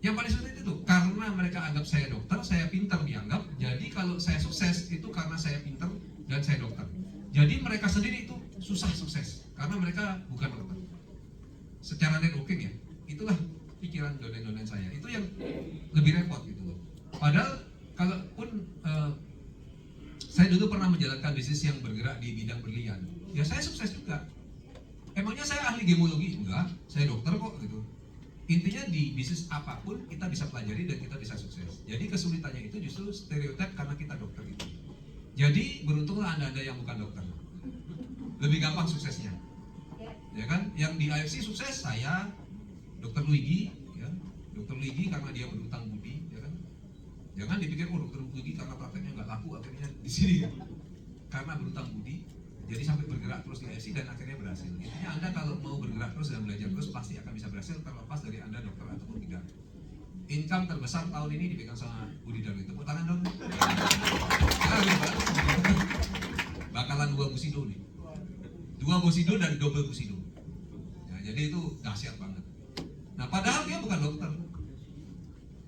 Speaker 2: yang paling sulit itu karena mereka anggap saya dokter, saya pintar dianggap. Jadi kalau saya sukses itu karena saya pintar dan saya dokter. Jadi mereka sendiri itu susah sukses karena mereka bukan dokter. Secara networking ya, itulah pikiran dosen-dosen saya. Itu yang lebih repot gitu loh. Padahal kalaupun saya dulu pernah menjalankan bisnis yang bergerak di bidang berlian, ya saya sukses juga. Emangnya saya ahli gemologi? Enggak, saya dokter kok gitu. Intinya di bisnis apapun kita bisa pelajari dan kita bisa sukses. Jadi kesulitannya itu justru stereotip karena kita dokter itu. Jadi beruntunglah Anda yang bukan dokter. Lebih gampang suksesnya. Ya kan? Yang di AFC sukses saya, Dokter Luigi, ya. Dokter Luigi karena dia berhutang budi, ya kan? Jangan dipikir Dokter Luigi karena prakteknya nggak laku akhirnya di sini. Karena berhutang budi, jadi sampai bergerak terus di AFC dan akhirnya berhasil. Intinya Anda kalau mau bergerak terus dan belajar terus pasti akan bisa berhasil terlepas dari Anda dokter ataupun tidak. Income terbesar tahun ini dipegang sama Budi Darwi. Tepuk tangan dong. Bakalan 2 Busido nih. 2 Busido dan double Busido. Ya, jadi itu dahsyat banget. Nah padahal dia bukan dokter,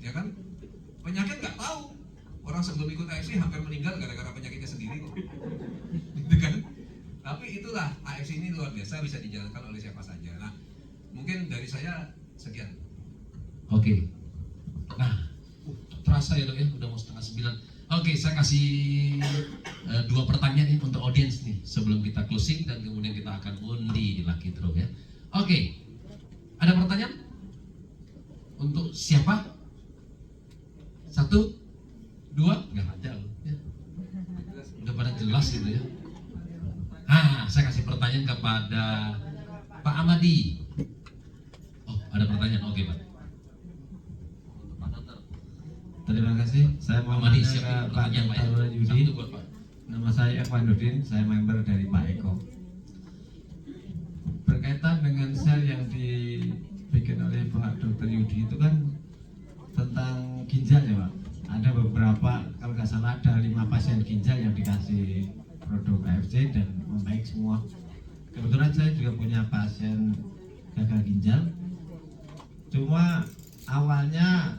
Speaker 2: ya kan? Penyakit nggak tahu. Orang sebelum ikut AFC hampir meninggal gara-gara penyakitnya sendiri kok. Gitu kan? Tapi itulah AFC ini luar biasa, bisa dijalankan oleh siapa saja. Nah, mungkin dari saya sekian.
Speaker 1: Oke. Nah, terasa ya dok ya, udah mau 8:30. Oke, saya kasih 2 pertanyaan nih untuk audiens nih sebelum kita closing dan kemudian kita akan undi di Lucky Draw ya. Oke, ada pertanyaan untuk siapa? 1, 2, nggak ada loh. Ya. Udah pada jelas gitu ya. Saya kasih pertanyaan kepada Pak Amadi. Oh, ada pertanyaan, oke Pak.
Speaker 7: Terima kasih. Saya mau
Speaker 1: Amadi,
Speaker 7: menanya
Speaker 1: siap
Speaker 7: ke Pak
Speaker 1: pertanyaan Pak.
Speaker 7: Dr. Yudi.
Speaker 1: Satu buat Pak.
Speaker 7: Nama saya Ekwanudin, saya member dari Pak Eko. Berkaitan dengan sel yang dibikin oleh Pak Dr. Yudi itu kan tentang ginjal ya Pak. Ada beberapa, kalau nggak salah ada 5 pasien ginjal yang dikasih produk AFC dan membaik semua. Kebetulan saya juga punya pasien gagal ginjal. Cuma awalnya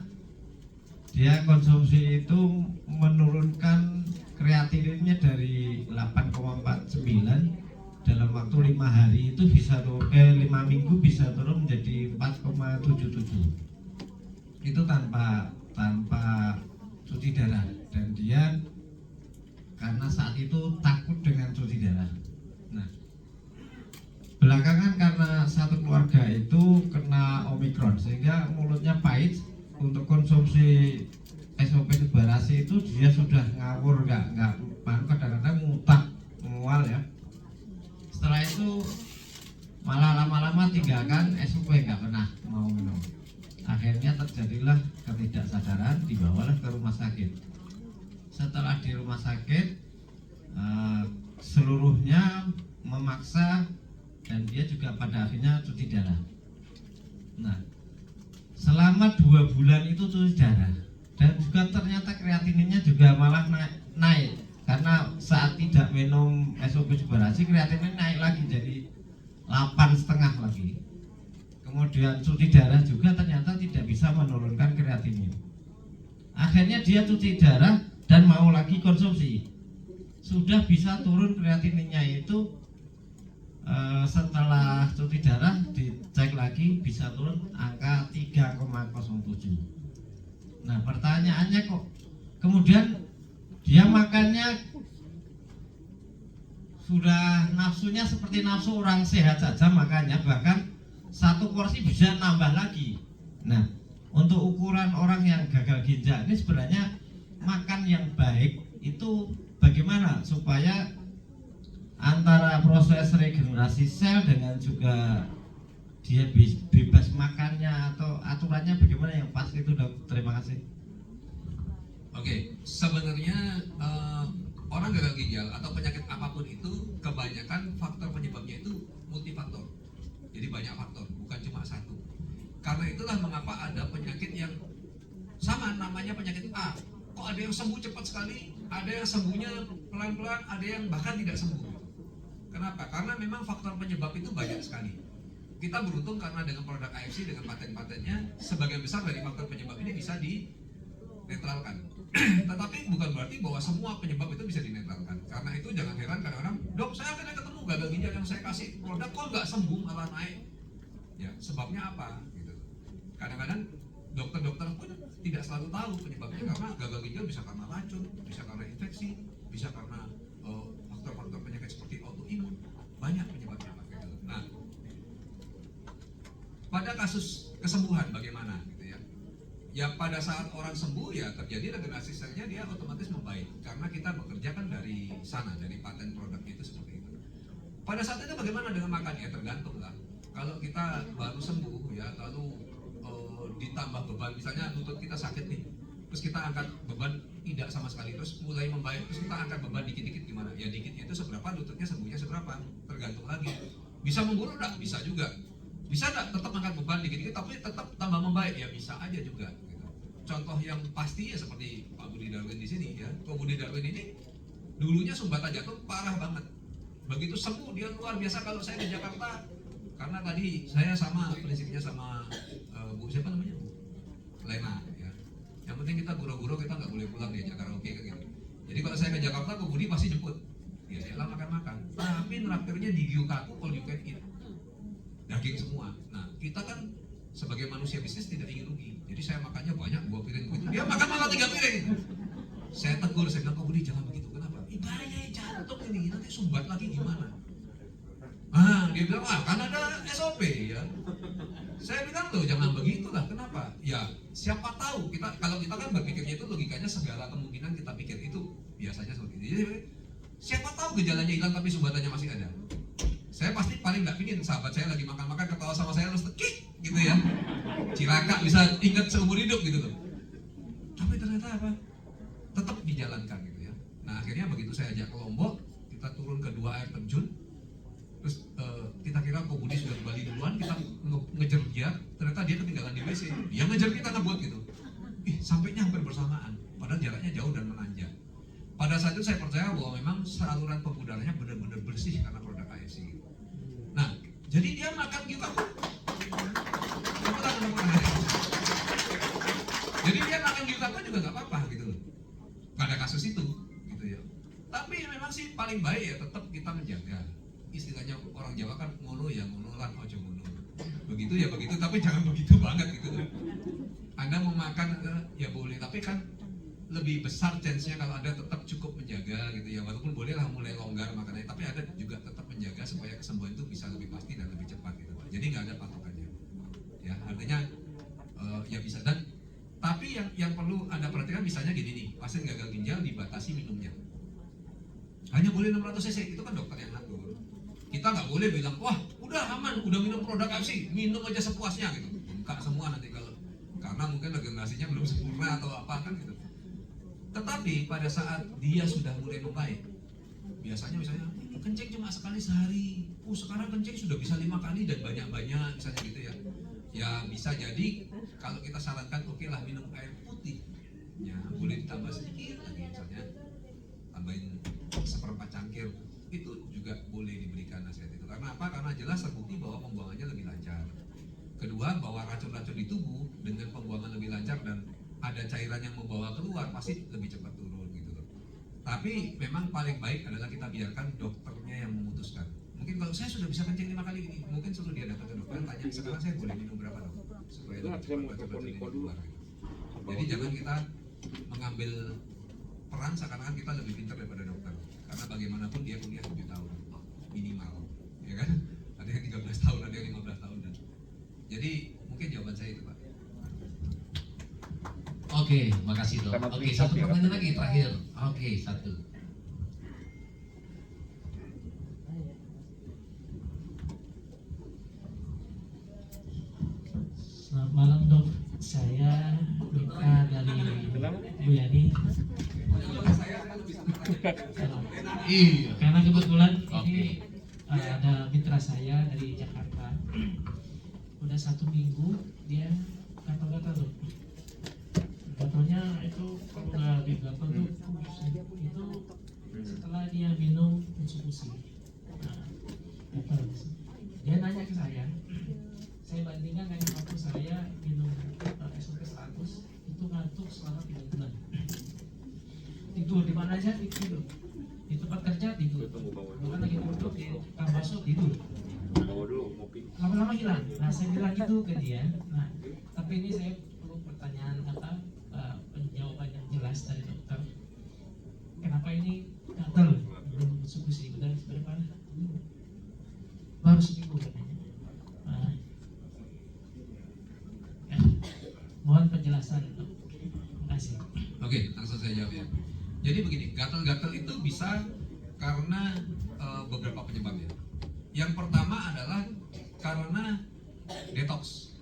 Speaker 7: dia konsumsi itu menurunkan kreatininnya dari 8,49 dalam waktu 5 hari itu bisa 5 minggu bisa turun menjadi 4,77. Itu tanpa cuci darah, dan dia karena saat itu takut dengan cuci darah. Nah, belakangan karena satu keluarga itu kena Omikron sehingga mulutnya pahit, untuk konsumsi SOP Tubarasi itu dia sudah ngawur, nggak kadang-kadang mutak, mual ya. Setelah itu malah lama-lama tinggalkan SOP, nggak pernah mau minum. Akhirnya terjadilah ketidaksadaran, dibawalah ke rumah sakit. Setelah di rumah sakit seluruhnya memaksa, dan dia juga pada akhirnya cuci darah. Nah, selama 2 bulan itu cuci darah, dan juga ternyata kreatininnya juga malah naik karena saat tidak minum SOP Tubarasi kreatinin naik lagi jadi 8,5 lagi. Kemudian cuci darah juga ternyata tidak bisa menurunkan kreatinin. Akhirnya dia cuci darah dan mau lagi konsumsi, sudah bisa turun kreatininnya itu. Setelah cuci darah dicek lagi bisa turun angka 3,07. Nah, pertanyaannya kok kemudian dia makannya sudah nafsunya seperti nafsu orang sehat saja, makanya bahkan 1 porsi bisa nambah lagi. Nah, untuk ukuran orang yang gagal ginjal ini sebenarnya makan yang baik itu bagaimana supaya antara proses regenerasi sel dengan juga dia bebas makannya atau aturannya bagaimana yang pas itu, Dok? Terima kasih.
Speaker 2: Oke, sebenarnya orang gagal ginjal atau penyakit apapun itu kebanyakan faktor penyebabnya itu multifaktor. Jadi banyak faktor, bukan cuma satu. Karena itulah mengapa ada penyakit yang sama namanya penyakit A. Kok ada yang sembuh cepat sekali, ada yang sembuhnya pelan-pelan, ada yang bahkan tidak sembuh. Kenapa? Karena memang faktor penyebab itu banyak sekali. Kita beruntung karena dengan produk AFC, dengan paten-patennya, sebagian besar dari faktor penyebab ini bisa dinetralkan. Tetapi bukan berarti bahwa semua penyebab itu bisa dinetralkan. Karena itu jangan heran kadang-kadang, dok saya akhirnya ketemu gagal ginjal yang saya kasih produk kok nggak sembuh malah naik. Ya sebabnya apa? Gitu. Kadang-kadang dokter-dokter pun tidak selalu tahu penyebabnya, karena gagal ginjal bisa karena racun, bisa karena infeksi, bisa karena faktor-faktor penyakit seperti autoimun, banyak penyebabnya. Gitu. Nah, pada kasus kesembuhan bagaimana? Gitu ya. Ya pada saat orang sembuh ya terjadi regenerasi selnya, dia otomatis membaik karena kita bekerja kan dari sana, dari paten produk itu seperti itu. Pada saat itu bagaimana dengan makan? Ya tergantung lah. Kalau kita baru sembuh ya, lalu ditambah beban, misalnya lutut kita sakit nih, terus kita angkat beban tidak sama sekali, terus mulai membaik, terus kita angkat beban dikit-dikit gimana? Ya dikit itu seberapa, lututnya sembuhnya seberapa? Tergantung lagi. Bisa memburuk enggak? Bisa juga. Bisa enggak tetap angkat beban dikit-dikit tapi tetap tambah membaik? Ya bisa aja juga. Gitu. Contoh yang pasti ya seperti Pak Budi Darwin di sini ya. Pak Budi Darwin ini dulunya sumbatan jantung parah banget. Begitu sembuh dia luar biasa. Kalau saya di Jakarta, karena tadi saya sama prinsipnya sama Bu siapa namanya? Lena ya. Yang penting kita guru-guru kita nggak boleh pulang di Jakarta, oke kan gitu. Jadi kalau saya ke Jakarta, Bu Budi pasti jemput. Ya elah makan-makan. Tapi traktirnya di Gyukaku all you can eat. Daging semua. Nah, kita kan sebagai manusia bisnis tidak ingin rugi. Jadi saya makannya banyak, 2 piring begitu. Dia makan malah 3 piring. Saya tegur, saya bilang, "Kok Budi jangan begitu." Kenapa? Bahaya jantung ini, nanti sumbat lagi gimana? Dia bilang, kan ada SOP ya. Saya bilang loh jangan begitulah. Kenapa? Ya siapa tahu kalau kita kan berpikirnya itu logikanya segala kemungkinan kita pikir itu biasanya seperti itu. Jadi siapa tahu gejalanya hilang tapi sumbatannya masih ada. Saya pasti paling nggak pingin sahabat saya lagi makan-makan ketawa sama saya terus tekik gitu ya. Cilaka bisa ingat seumur hidup gitu loh. Tapi ternyata apa? Tetap dijalankan gitu ya. Nah akhirnya begitu saya ajak ke Lombok, kita turun ke 2 air terjun. Terus kita kira kok Budi sudah kembali duluan, kita ngejar dia, ternyata dia ketinggalan di WC. Dia ngejar kita ngebut gitu. Sampainya hampir bersamaan, padahal jaraknya jauh dan menanjak. Pada saat itu saya percaya bahwa memang saluran pembuluh benar-benar bersih karena produk AFC. Nah, jadi dia makan kita. Jadi dia makan kita paling baik ya tetap kita menjaga. Istilahnya orang Jawa kan ngono ya ngono lah, ojo ngono. Begitu ya begitu, tapi jangan begitu banget gitu. Anda mau makan ya boleh, tapi kan lebih besar chance-nya kalau Anda tetap cukup menjaga gitu ya. Walaupun bolehlah mulai longgar makanannya, tapi Anda juga tetap menjaga supaya kesembuhan itu bisa lebih pasti dan lebih cepat gitu Pak. Jadi nggak ada patokannya. Ya, artinya ya bisa. Dan tapi yang perlu Anda perhatikan misalnya gini nih, pasien gagal ginjal dibatasi minumnya. Hanya boleh 600 cc, itu kan dokter yang ngatur. Kita nggak boleh bilang, wah udah aman, udah minum produk AFC, minum aja sepuasnya gitu. Enggak semua nanti kalau, karena mungkin regenerasinya belum sempurna atau apa kan gitu. Tetapi pada saat dia sudah mulai membaik, biasanya misalnya kencing cuma sekali sehari, sekarang kencing sudah bisa 5 kali dan banyak-banyak misalnya gitu ya. Ya bisa jadi kalau kita sarankan oke lah minum air putih, ya boleh ditambah sedikit lagi misalnya, tambahin seperempat cangkir, itu juga boleh diberikan nasihat itu. Karena apa? Karena jelas terbukti bahwa pembuangannya lebih lancar. Kedua, bahwa racun-racun di tubuh dengan pembuangan lebih lancar dan ada cairan yang membawa keluar pasti lebih cepat turun gitu loh. Tapi memang paling baik adalah kita biarkan dokternya yang memutuskan. Mungkin kalau saya sudah bisa kencing 5 kali ini, mungkin suruh dia datang ke dokter tanya sekarang saya boleh minum berapa dok? Supaya lebih cepat racun-racun ini keluar gitu. Jadi jangan kita mengambil peran seakan-akan kita lebih pintar daripada dokter. Karena bagaimanapun dia kuliah 7 tahun minimal, ya kan? Ada yang 13 tahun, ada yang 15 tahun dan. Jadi mungkin jawaban saya itu Pak.
Speaker 1: Oke, makasih dok. Oke, satu pertanyaan lagi terakhir. Oke, satu.
Speaker 8: Selamat malam dok, saya Mika dari Bu Yani.
Speaker 1: Iya.
Speaker 8: Karena kebetulan
Speaker 1: Oke.
Speaker 8: ini ada mitra saya dari Jakarta. Udah 1 minggu dia gatal-gatal dok. Gatalnya itu kalau udah gatal tuh itu setelah dia minum insufusi. Nah, gatal. Dia nanya ke saya bandingkan dengan waktu saya minum SOP 100 itu ngantuk selama 3 bulan. Tidur di mana aja tidur, di tempat kerja tidur, bahkan lagi duduk di kamar bakso tidur. Lama-lama hilang. Nah saya bilang gitu ke dia. Nah tapi ini saya perlu pertanyaan jawaban yang jelas dari dokter. Kenapa ini gatal belum diskusi udah berapa? Baru seminggu katanya. Nah, ya, mohon penjelasan dok. Terima kasih.
Speaker 2: Oke, langsung saya jawab ya. Jadi begini, gatal-gatal itu bisa karena beberapa penyebabnya. Yang pertama adalah karena detox.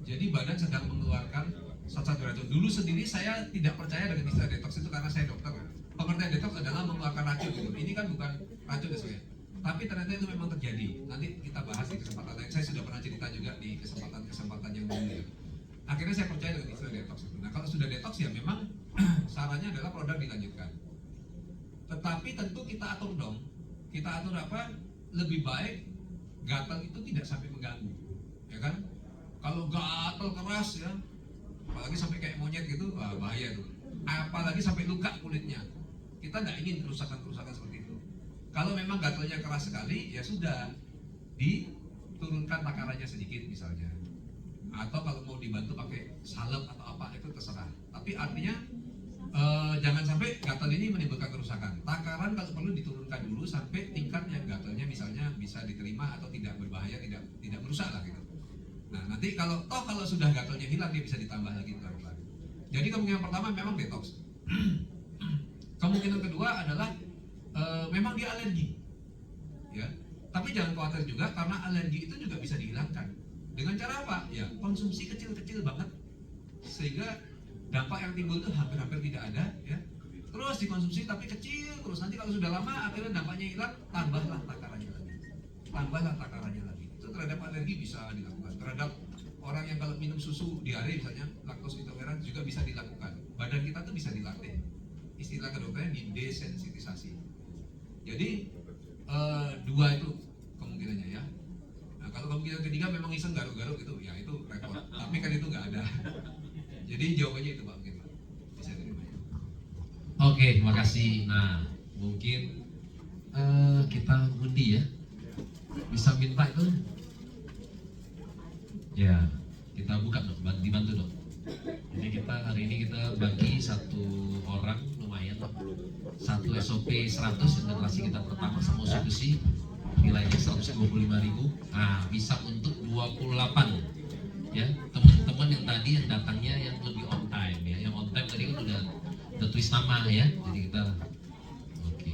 Speaker 2: Jadi badan sedang mengeluarkan zat-zat beracun. Dulu sendiri saya tidak percaya dengan istilah detox itu karena saya dokter. Pengertian detox adalah mengeluarkan racun gitu. Ini kan bukan racun ya saya. Tapi ternyata itu memang terjadi. Nanti kita bahas di kesempatan lain. Saya sudah pernah cerita juga di kesempatan yang dulu ya. Akhirnya saya percaya dengan istilah detox itu. Nah kalau sudah detox ya memang sarannya adalah produk dilanjutkan. Tetapi tentu kita atur dong. Kita atur apa? Lebih baik gatal itu tidak sampai mengganggu, ya kan? Kalau gatal keras ya, apalagi sampai kayak monyet gitu, bahaya tuh. Apalagi sampai luka kulitnya. Kita nggak ingin kerusakan-kerusakan seperti itu. Kalau memang gatalnya keras sekali, ya sudah diturunkan takarannya sedikit misalnya. Atau kalau mau dibantu pakai salep atau apa itu terserah. Tapi artinya jangan sampai gatal ini menimbulkan kerusakan. Takaran kalau perlu diturunkan dulu sampai tingkat yang gatalnya misalnya bisa diterima atau tidak berbahaya, tidak merusak lah gitu. Nah nanti kalau sudah gatalnya hilang dia bisa ditambah lagi pelan-pelan. Jadi kemungkinan pertama memang detox. Kemungkinan kedua adalah memang dia alergi, ya. Tapi jangan khawatir juga karena alergi itu juga bisa dihilangkan. Dengan cara apa? Ya konsumsi kecil-kecil banget sehingga dampak yang timbul itu hampir-hampir tidak ada, ya. Terus dikonsumsi tapi kecil terus, nanti kalau sudah lama akhirnya dampaknya hilang, tambahlah takarannya lagi. Itu terhadap alergi bisa dilakukan. Terhadap orang yang kalau minum susu diare misalnya, laktos intoleran juga bisa dilakukan. Badan kita tuh bisa dilatih. Istilah kedokteran di desensitisasi. Jadi dua itu kemungkinannya ya. Nah kalau kemungkinan ketiga memang iseng garuk-garuk gitu, ya itu repot. Tapi kan itu nggak ada. Jadi jawabannya itu Pak, mungkin Pak. Bisa terima ya.
Speaker 1: Oke, terima kasih. Nah, mungkin kita undi ya. Bisa minta itu? Ya, kita buka dong, dibantu dong. Jadi kita hari ini kita bagi satu orang lumayan, satu SOP 100 yang generasi kita pertama sama institusi nilainya 125.000. Nah, bisa untuk 28 ya teman-teman yang tadi yang datangnya yang lebih on time ya. Yang on time tadi kan udah tulis nama ya. Jadi kita oke.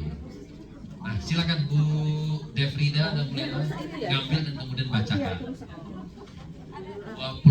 Speaker 1: Nah, silakan Bu Defrida dan Bu Lena ngambil dan kemudian bacakan. 28